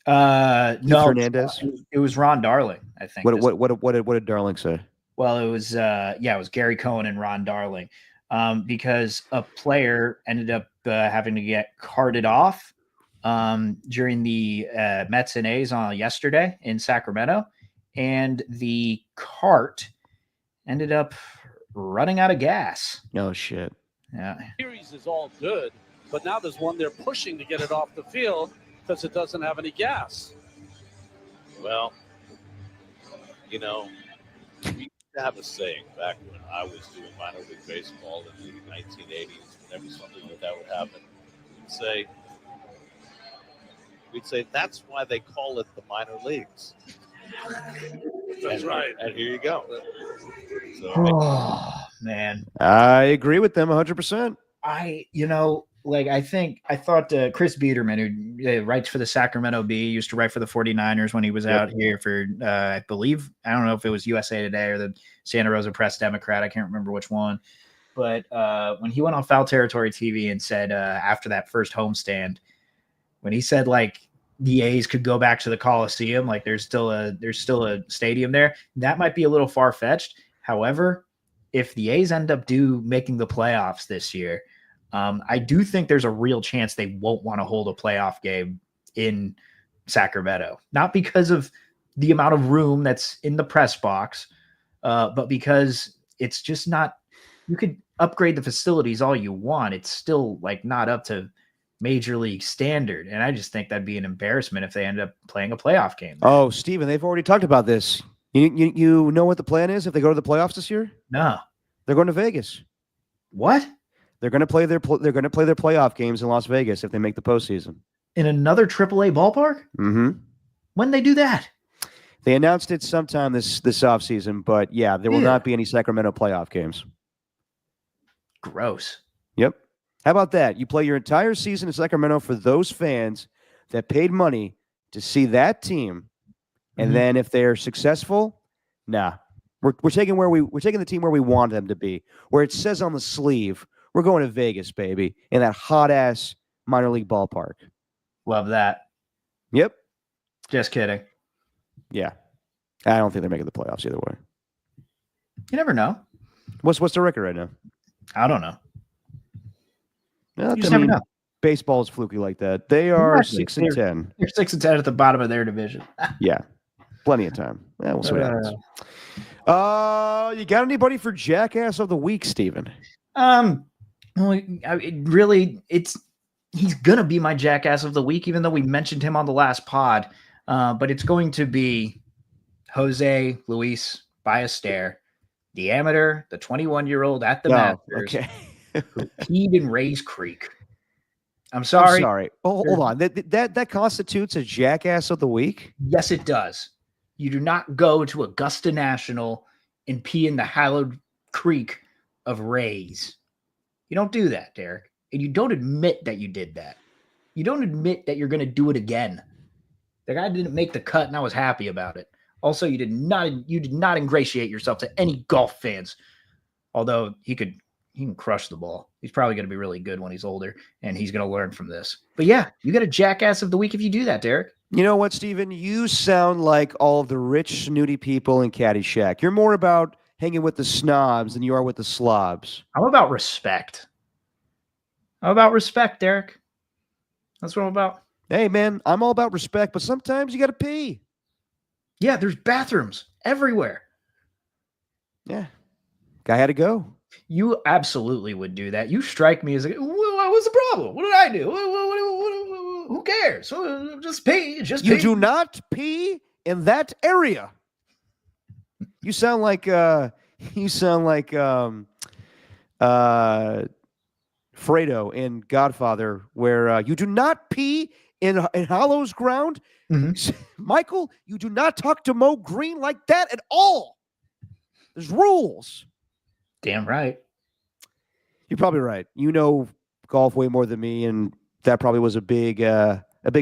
No, Hernandez. It was Ron Darling, I think. What did Darling say? Well, it was Gary Cohen and Ron Darling, because a player ended up having to get carted off during the Mets and A's on yesterday in Sacramento, and the cart ended up running out of gas. Oh, shit. Yeah. Series is all good, but now there's one they're pushing to get it off the field because it doesn't have any gas. Well, we used to have a saying back when I was doing minor league baseball in the 1980s, whenever something like that would happen, we'd say that's why they call it the minor leagues. That's right. And here you go. So, oh, man. I agree with them 100%. I thought Chris Biederman, who writes for the Sacramento Bee, used to write for the 49ers when he was out here for, I believe, I don't know if it was USA Today or the Santa Rosa Press Democrat. I can't remember which one. But when he went on Foul Territory TV and said after that first homestand, when he said the A's could go back to the Coliseum, there's still a stadium there, that might be a little far fetched. However, if the A's end up making the playoffs this year, I do think there's a real chance they won't want to hold a playoff game in Sacramento, not because of the amount of room that's in the press box, but because it's just not. You could upgrade the facilities all you want, it's still not up to major league standard, and I just think that'd be an embarrassment if they end up playing a playoff game. Oh, Steven, they've already talked about this. You know what the plan is if they go to the playoffs this year? No, they're going to Vegas. What? They're going to play their playoff games in Las Vegas if they make the postseason in another AAA ballpark. Mm-hmm. When they do that? They announced it sometime this offseason, but yeah, there will not be any Sacramento playoff games. Gross. Yep. How about that? You play your entire season in Sacramento for those fans that paid money to see that team, and then if they're successful, we're taking the team where we want them to be, where it says on the sleeve, we're going to Vegas, baby, in that hot ass minor league ballpark. Love that. Yep. Just kidding. Yeah, I don't think they're making the playoffs either way. You never know. What's the record right now? I don't know. You just never know. Baseball is fluky like that. They are 6-10. They're 6-10 at the bottom of their division. Yeah, plenty of time. Yeah, we'll see what happens. You got anybody for Jackass of the Week, Steven? Well, he's gonna be my Jackass of the Week, even though we mentioned him on the last pod. But it's going to be Jose Luis Ballester, the amateur, the 21-year-old at the Masters, okay. who peed in Rays Creek. I'm sorry. I'm sorry. Oh, hold on. That constitutes a jackass of the week? Yes, it does. You do not go to Augusta National and pee in the hallowed creek of Rays. You don't do that, Derek. And you don't admit that you did that. You don't admit that you're going to do it again. The guy didn't make the cut, and I was happy about it. Also, you did not ingratiate yourself to any golf fans. Although he can crush the ball. He's probably going to be really good when he's older, and he's going to learn from this. But yeah, you got a jackass of the week if you do that, Derek. You know what, Steven? You sound like all of the rich, snooty people in Caddyshack. You're more about hanging with the snobs than you are with the slobs. I'm about respect. I'm about respect, Derek. That's what I'm about. Hey, man, I'm all about respect, but sometimes you got to pee. Yeah, there's bathrooms everywhere. Yeah. Guy had to go. You absolutely would do that. You strike me as what was the problem? What did I do? Who cares? Just pee. You do not pee in that area. You sound like Fredo in Godfather, where you do not pee in Hollow's ground. Mm-hmm. Michael, you do not talk to Mo Green like that at all. There's rules. Damn right. You're probably right. You know golf way more than me, and that probably was a big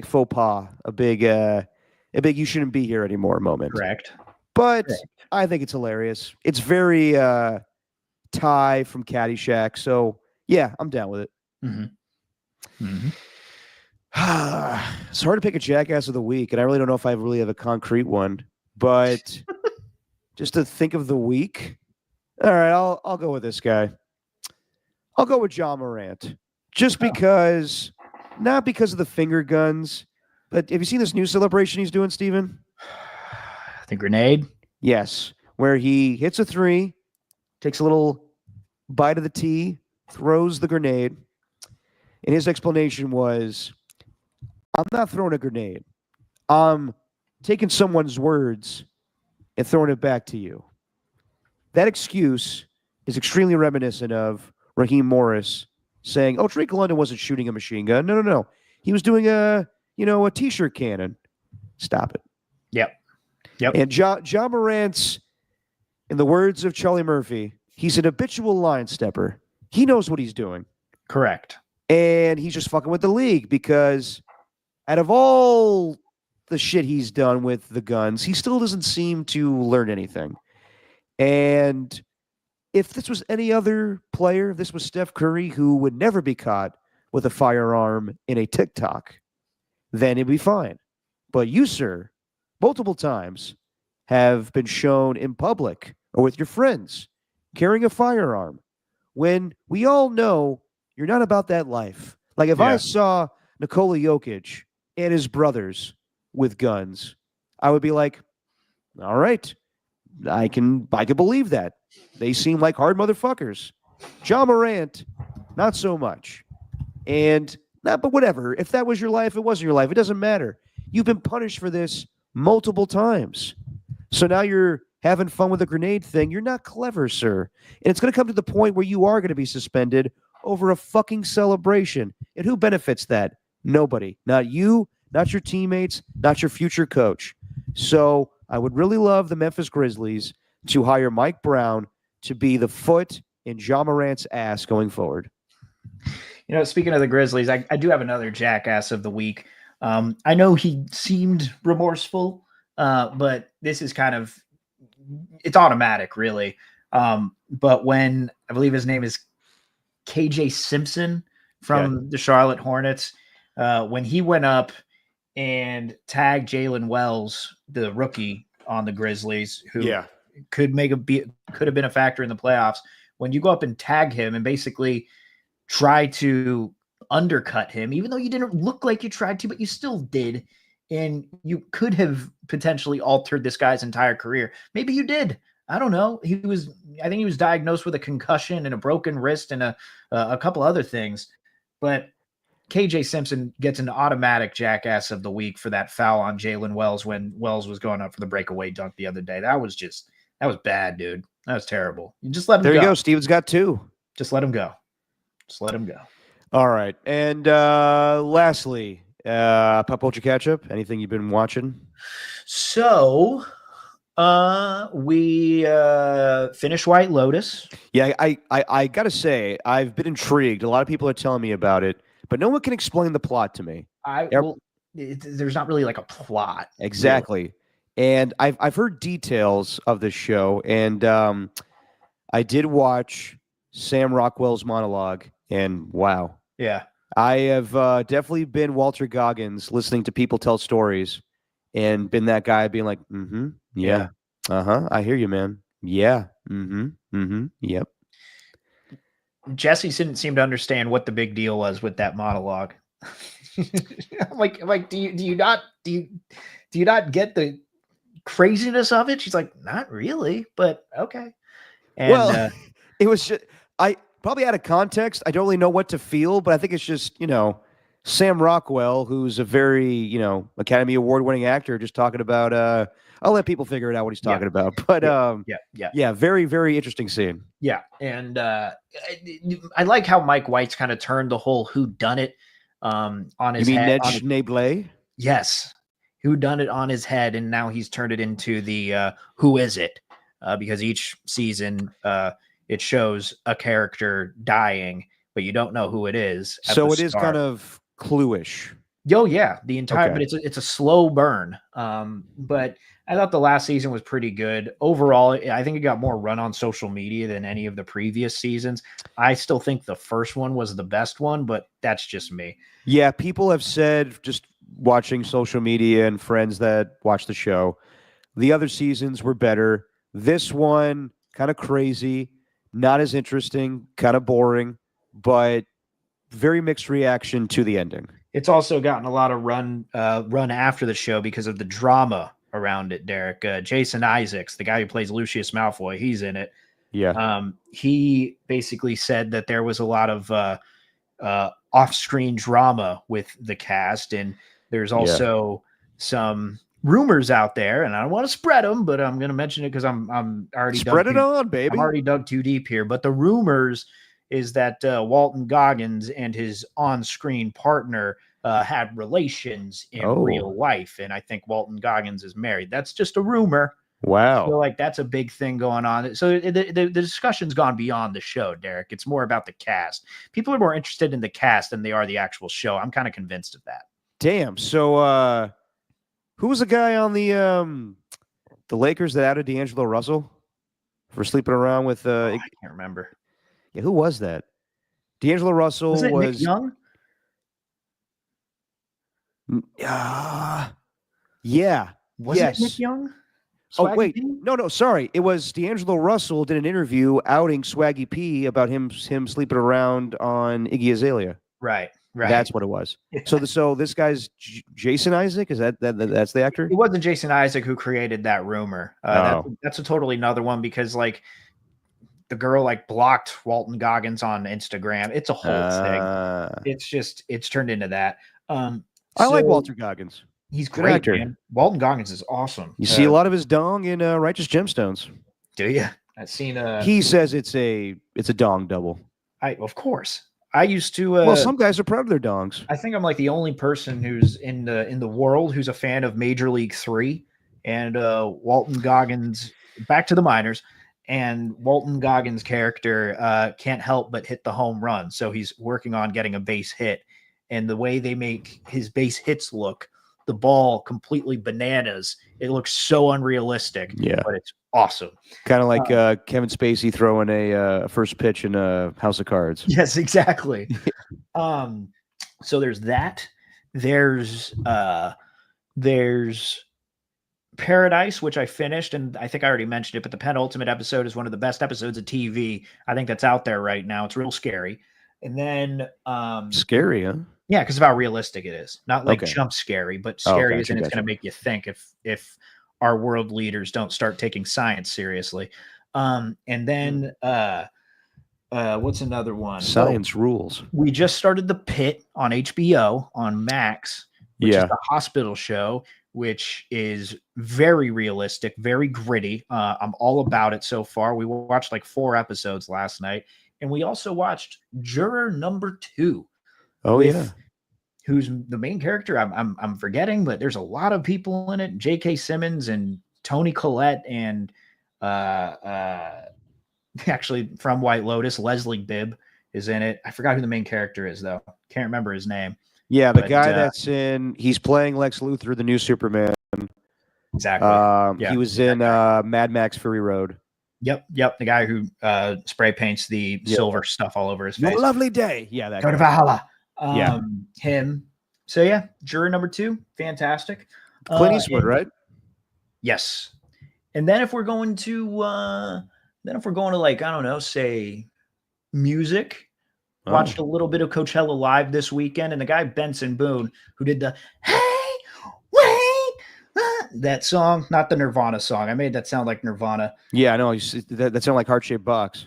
faux pas, a big you shouldn't be here anymore moment. Correct. But I think it's hilarious. It's very Ty from Caddyshack. So yeah, I'm down with it. Mm-hmm. Mm-hmm. It's hard to pick a jackass of the week, and I really don't know if I really have a concrete one. But just to think of the week, all right, I'll go with this guy. I'll go with Ja Morant, just because, not because of the finger guns, but have you seen this new celebration he's doing, Steven? The grenade? Yes, where he hits a three, takes a little bite of the tee, throws the grenade, and his explanation was, I'm not throwing a grenade. I'm taking someone's words and throwing it back to you. That excuse is extremely reminiscent of Raheem Morris saying, "Oh, Drake London wasn't shooting a machine gun. No. He was doing a T-shirt cannon." Stop it. Yep. And Ja Morant's, in the words of Charlie Murphy, he's an habitual line stepper. He knows what he's doing. Correct. And he's just fucking with the league because out of all the shit he's done with the guns, he still doesn't seem to learn anything. And if this was any other player, if this was Steph Curry, who would never be caught with a firearm in a TikTok, then it'd be fine. But you, sir, multiple times have been shown in public or with your friends carrying a firearm when we all know you're not about that life. Like if I saw Nikola Jokic and his brothers with guns, I would be like, all right, I can believe that. They seem like hard motherfuckers. Ja Morant, not so much. But whatever. If that was your life, it wasn't your life. It doesn't matter. You've been punished for this multiple times. So now you're having fun with the grenade thing. You're not clever, sir. And it's going to come to the point where you are going to be suspended over a fucking celebration. And who benefits that? Nobody. Not you, not your teammates, not your future coach. So I would really love the Memphis Grizzlies to hire Mike Brown to be the foot in Ja Morant's ass going forward. You know, speaking of the Grizzlies, I do have another jackass of the week. I know he seemed remorseful, but this is it's automatic, really. But when I believe his name is KJ Simpson from the Charlotte Hornets, when he went up and tagged Jalen Wells, the rookie on the Grizzlies, who could have been a factor in the playoffs. When you go up and tag him and basically try to undercut him, even though you didn't look like you tried to, but you still did, and you could have potentially altered this guy's entire career. Maybe you did. I don't know. I think he was diagnosed with a concussion and a broken wrist and a couple other things. But KJ Simpson gets an automatic jackass of the week for that foul on Jalen Wells when Wells was going up for the breakaway dunk the other day. That was bad, dude. That was terrible. You just let him go. There you go. Steven's got two. Just let him go. Just let him go. All right. And lastly, pop culture catch up. Anything you've been watching? So we finished White Lotus. Yeah, I gotta say, I've been intrigued. A lot of people are telling me about it, but no one can explain the plot to me. There's not really like a plot. Exactly. Really. And I've heard details of this show, and I did watch Sam Rockwell's monologue, and wow. Yeah. I have definitely been Walter Goggins listening to people tell stories and been that guy being like, yeah. I hear you, man. Yeah. Yep. Jesse didn't seem to understand what the big deal was with that monologue. I'm like, do you not get the craziness of it? She's like, not really, but okay. And well, it was just, I probably out of context. I don't really know what to feel, but I think it's just, Sam Rockwell, who's a very, Academy Award winning actor, just talking about, I'll let people figure it out what he's talking about. But yeah, very, very interesting scene. Yeah. And I like how Mike White's kind of turned the whole whodunit on his head. You mean Ned Yes. Whodunit on his head, and now he's turned it into the who is it? Because each season it shows a character dying, but you don't know who it is. So it is kind of Clue-ish. Oh yeah, the entire, but it's a slow burn. But I thought the last season was pretty good overall. I think it got more run on social media than any of the previous seasons. I still think the first one was the best one, but that's just me. Yeah, people have said, just watching social media and friends that watch the show, the other seasons were better. This one, kind of crazy, not as interesting, kind of boring, but very mixed reaction to the ending. It's also gotten a lot of run after the show because of the drama around it, Derek. Jason Isaacs, the guy who plays Lucius Malfoy, he's in it. Yeah. He basically said that there was a lot of off-screen drama with the cast, and there's also some rumors out there, and I don't want to spread them, but I'm going to mention it because I'm already spread it on, baby. I'm already dug too deep here. But the rumors is that Walton Goggins and his on-screen partner had relations in real life, and I think Walton Goggins is married. That's just a rumor. Wow. So like that's a big thing going on. So the discussion's gone beyond the show, Derek. It's more about the cast. People are more interested in the cast than they are the actual show. I'm kind of convinced of that. Damn. So who was the guy on the Lakers that outed D'Angelo Russell for sleeping around with I can't remember. Yeah, who was that? D'Angelo Russell was Nick Young? Yeah. Was it Nick Young? Swaggy wait. P? No, sorry. It was D'Angelo Russell did an interview outing Swaggy P about him sleeping around on Iggy Azalea. Right. That's what it was. So this guy's Jason Isaac? Is that's the actor? It wasn't Jason Isaac who created that rumor. That's a totally another one because like the girl like blocked Walton Goggins on Instagram. It's a whole thing. It's turned into that. I like Walter Goggins. He's great, man. Walton Goggins is awesome. You see a lot of his dong in Righteous Gemstones. Do you? I've seen. He says it's a dong double. Of course. I used to. Well, some guys are proud of their dongs. I think I'm like the only person who's in the world who's a fan of Major League 3 and Walton Goggins. Back to the minors, and Walton Goggins' character can't help but hit the home run. So he's working on getting a base hit, and the way they make his base hits look, the ball completely bananas. It looks so unrealistic. Yeah, but it's awesome. Kind of like Kevin Spacey throwing a first pitch in House of Cards. Yes, exactly. So there's that. There's Paradise, which I finished, and I think I already mentioned it, but the penultimate episode is one of the best episodes of TV I think that's out there right now. It's real scary. And then scary, huh? Yeah, because of how realistic it is. Not like jump scary, but scary as in it's going to make you think if our world leaders don't start taking science seriously. And then what's another one? Science rules. We just started The Pit on HBO on Max, which is the hospital show, which is very realistic, very gritty. I'm all about it so far. We watched like 4 episodes last night. And we also watched Juror Number 2. Oh yeah. Who's the main character? I'm forgetting, but there's a lot of people in it. J.K. Simmons and Toni Collette and actually from White Lotus, Leslie Bibb is in it. I forgot who the main character is though. Can't remember his name. Yeah, the guy that's he's playing Lex Luthor, the new Superman. Exactly. He was in Mad Max Fury Road. Yep. The guy who spray paints the silver stuff all over his face. What a lovely day. Yeah, that Go to guy. Valhalla. Him. So yeah, juror number 2, fantastic. Clint Eastwood, right? Yes. And then if we're going to like, I don't know, say music, watched a little bit of Coachella Live this weekend, and the guy Benson Boone, who did the "Hey, wait," that song, not the Nirvana song. I made that sound like Nirvana. Yeah, I know. That sounded like Heart-Shaped Box.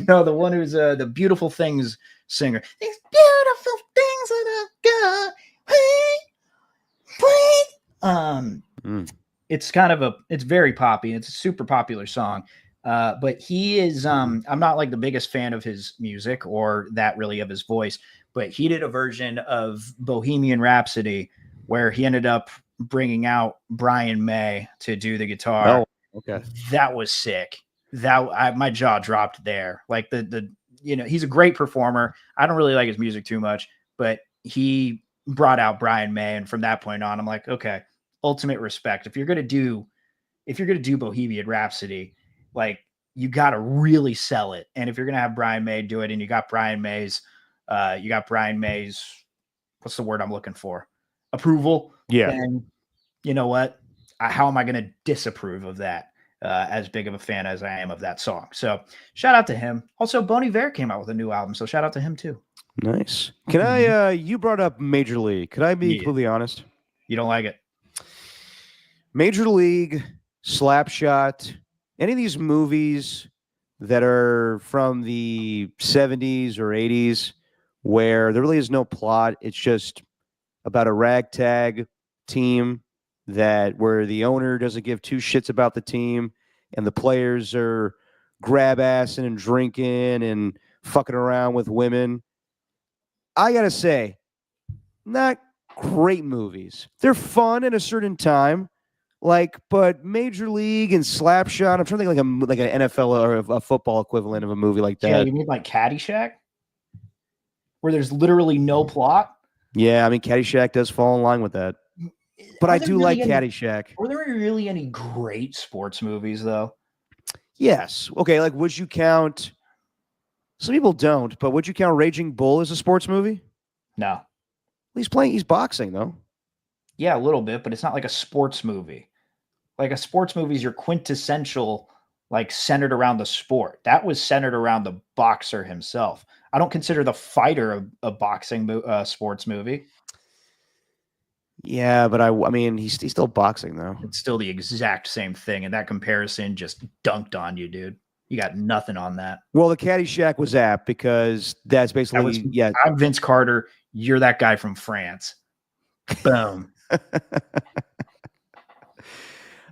No, the one who's the Beautiful Things singer. These beautiful things that I've got. It's kind of it's very poppy. It's a super popular song. But he is, I'm not like the biggest fan of his music or that really of his voice, but he did a version of Bohemian Rhapsody where he ended up bringing out Brian May to do the guitar. Oh, okay. That was sick. My jaw dropped there. Like he's a great performer. I don't really like his music too much, but he brought out Brian May. And from that point on, I'm like, okay, ultimate respect. If you're going to do Bohemian Rhapsody, like you got to really sell it. And if you're going to have Brian May do it, and you got Brian May's, what's the word I'm looking for? Approval. Yeah. And you know what? How am I going to disapprove of that? As big of a fan as I am of that song. So shout out to him. Also, Bon Iver came out with a new album. So shout out to him too. Nice. Can I, you brought up Major League. Could I be completely honest? You don't like it? Major League, Slapshot, any of these movies that are from the 70s or 80s where there really is no plot. It's just about a ragtag team where the owner doesn't give two shits about the team and the players are grab-assing and drinking and fucking around with women. I got to say, not great movies. They're fun at a certain time. But Major League and Slapshot, I'm trying to think like an NFL or a football equivalent of a movie like that. Yeah, you mean like Caddyshack? Where there's literally no plot? Yeah, I mean, Caddyshack does fall in line with that. But I do like Caddyshack. Were there really any great sports movies, though? Yes. Okay, like would you count... Some people don't, but would you count Raging Bull as a sports movie? No. He's boxing, though. Yeah, a little bit, but it's not like a sports movie. Like a sports movie is your quintessential, like centered around the sport. That was centered around the boxer himself. I don't consider The Fighter a boxing sports movie. Yeah, but I mean, he's still boxing, though. It's still the exact same thing, and that comparison just dunked on you, dude. You got nothing on that. Well, the Caddyshack was apt because that's basically, I'm Vince Carter. You're that guy from France. Boom.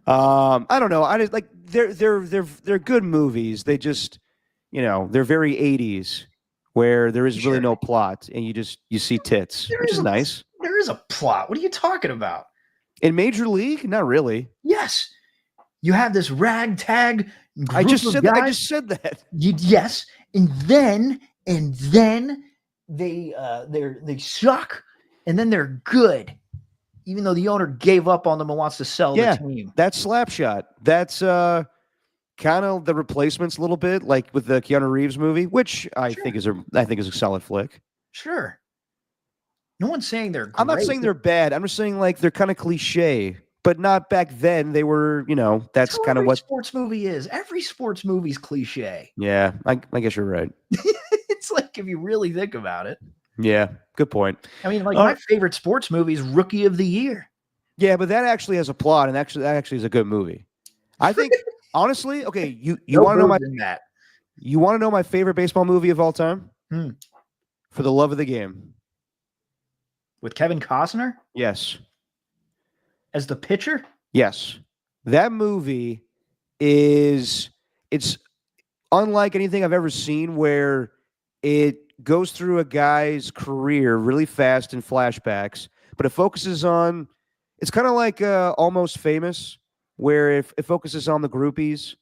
I don't know. I just like they're good movies. They just, they're very 80s where there is really no plot and you see tits, which is nice. There is a plot. What are you talking about? In Major League? Not really. Yes. You have this ragtag group I just said that. Yes. And then they suck and then they're good. Even though the owner gave up on them and wants to sell the team. That's Slapshot. That's kind of the replacements a little bit, like with the Keanu Reeves movie, which I think is a solid flick. Sure. No one's saying they're great. I'm not saying they're bad. I'm just saying like they're kind of cliche, but not back then. They were, that's kind of what sports movie is. Every sports movie's cliche. Yeah, I guess you're right. It's like if you really think about it. Yeah, good point. I mean, like my favorite sports movie is Rookie of the Year. Yeah, but that actually has a plot, and that actually is a good movie. I think, honestly, okay, you want to know my favorite baseball movie of all time? For the Love of the Game. With Kevin Costner? Yes. As the pitcher? Yes. That movie it's unlike anything I've ever seen where it goes through a guy's career really fast in flashbacks, but it focuses on. It's kind of like Almost Famous, where if it focuses on the groupies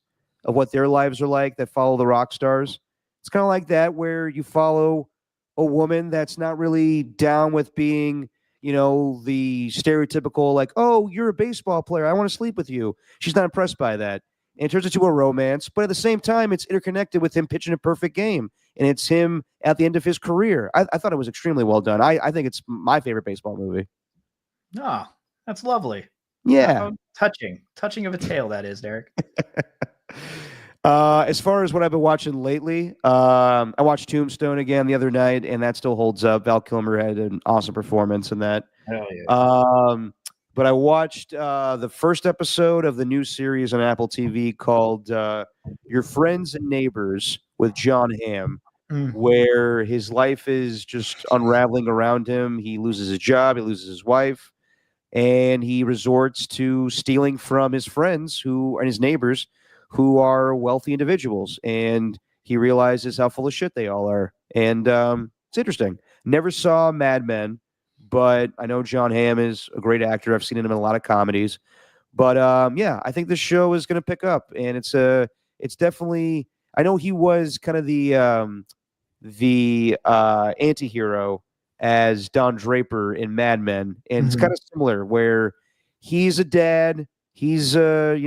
of what their lives are like that follow the rock stars. It's kind of like that, where you follow a woman that's not really down with being, the stereotypical, like, oh, you're a baseball player, I want to sleep with you. She's not impressed by that. And it turns into a romance, but at the same time, it's interconnected with him pitching a perfect game. And it's him at the end of his career. I thought it was extremely well done. I think it's my favorite baseball movie. Oh, that's lovely. Yeah. Touching of a tale, that is, Derek. As far as what I've been watching lately, I watched Tombstone again the other night, and that still holds up. Val Kilmer had an awesome performance in that. Hell yeah. But I watched the first episode of the new series on Apple TV called Your Friends and Neighbors with John Hamm, where his life is just unraveling around him. He loses his job, he loses his wife, and he resorts to stealing from his friends and his neighbors who are wealthy individuals. And he realizes how full of shit they all are. And it's interesting. Never saw Mad Men, but I know John Hamm is a great actor. I've seen him in a lot of comedies. But yeah, I think this show is going to pick up, and it's definitely. I know he was kind of the anti-hero as Don Draper in Mad Men, and it's kind of similar where he's a dad, he's a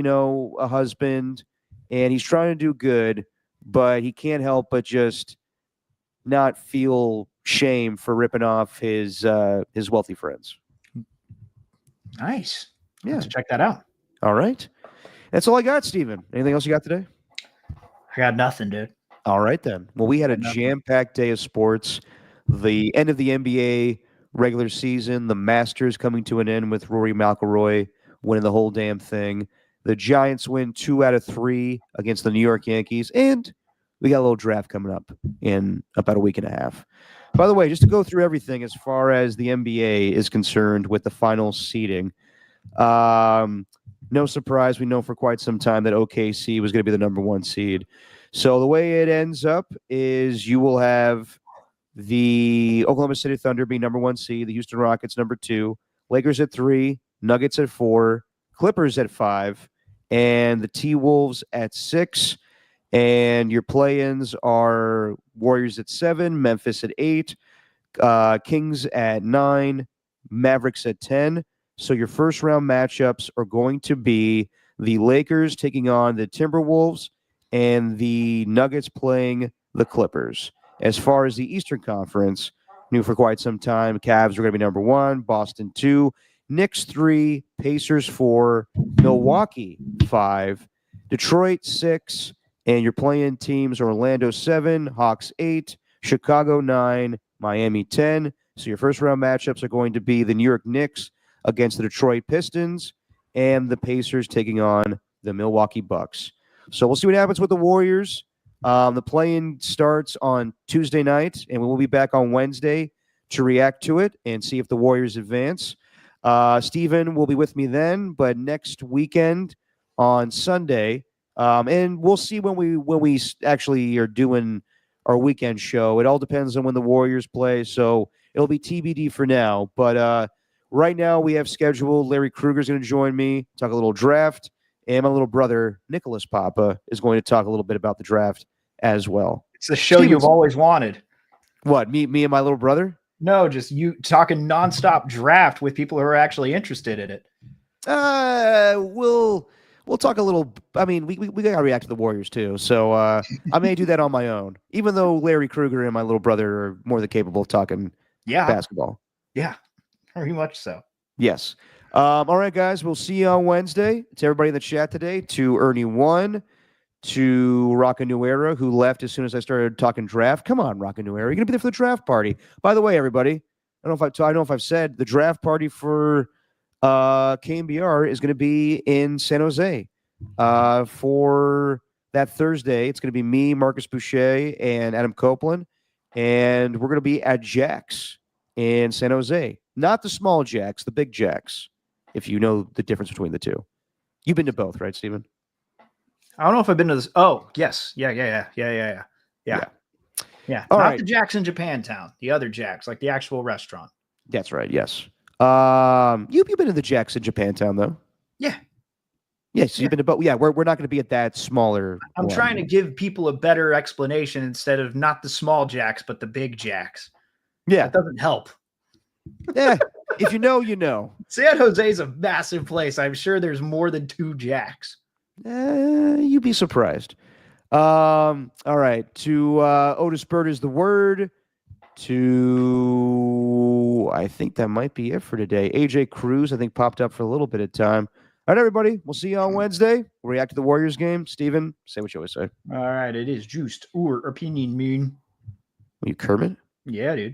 husband, and he's trying to do good, but he can't help but just not feel shame for ripping off his wealthy friends. Nice. Yeah. Let's check that out. All right. That's all I got, Steven. Anything else you got today? I got nothing, dude. All right, then. Well, we had a jam-packed day of sports. The end of the NBA regular season, the Masters coming to an end with Rory McIlroy winning the whole damn thing. The Giants win 2 out of 3 against the New York Yankees, and we got a little draft coming up in about a week and a half. By the way, just to go through everything as far as the NBA is concerned with the final seeding, no surprise, we know for quite some time that OKC was going to be the number 1 seed. So the way it ends up is you will have the Oklahoma City Thunder being number 1 seed, the Houston Rockets number 2, Lakers at 3, Nuggets at 4, Clippers at 5, and the T-Wolves at 6. And your play-ins are Warriors at 7, Memphis at 8, Kings at 9, Mavericks at 10. So your first-round matchups are going to be the Lakers taking on the Timberwolves and the Nuggets playing the Clippers. As far as the Eastern Conference, knew for quite some time, Cavs are going to be number 1, Boston 2, Knicks 3, Pacers 4, Milwaukee 5, Detroit 6, and your play-in teams are Orlando 7, Hawks 8, Chicago 9, Miami 10. So your first-round matchups are going to be the New York Knicks against the Detroit Pistons and the Pacers taking on the Milwaukee Bucks. So we'll see what happens with the Warriors. The play-in starts on Tuesday night, and we will be back on Wednesday to react to it and see if the Warriors advance. Steven will be with me then, but next weekend on Sunday, and we'll see when we actually are doing our weekend show. It all depends on when the Warriors play, so it'll be TBD for now. But right now we have scheduled Larry Kruger's going to join me, talk a little draft, and my little brother Nicholas Papa is going to talk a little bit about the draft as well. It's the show you've always wanted. What, me and my little brother? No, just you talking nonstop draft with people who are actually interested in it. We'll talk a little. I mean, we got to react to the Warriors too. So I may do that on my own, even though Larry Kruger and my little brother are more than capable of talking basketball. Yeah, very much so. Yes. All right, guys. We'll see you on Wednesday. To everybody in the chat today, to Ernie 1, to Rocka New Era, who left as soon as I started talking draft. Come on, Rocka New Era. You're going to be there for the draft party. By the way, everybody, I don't know if I've said the draft party for KMBR is going to be in San Jose for that Thursday. It's going to be me, Marcus Boucher, and Adam Copeland, and we're going to be at Jack's in San Jose. Not the small Jack's, the big Jack's, if you know the difference between the two. You've been to both, right, Steven? I don't know if I've been to this. Oh, yes. Yeah. Yeah. All not right. the Jack's in Japantown. The other Jack's, like the actual restaurant. That's right. Yes. You've been to the Jack's in Japantown, though. Yeah. Yes, you've been to, but yeah, we're not going to be at that smaller. I'm trying to give people a better explanation instead of not the small Jacks, but the big Jacks. Yeah. That doesn't help. Yeah. If you know, you know. San Jose is a massive place. I'm sure there's more than 2 Jacks. You'd be surprised. All right. To Otis Bird is the word. I think that might be it for today. AJ Cruz, I think, popped up for a little bit of time. All right, everybody. We'll see you on Wednesday. We'll react to the Warriors game. Steven, say what you always say. All right. It is juiced or opinion mean. Are you Kermit? Yeah, dude.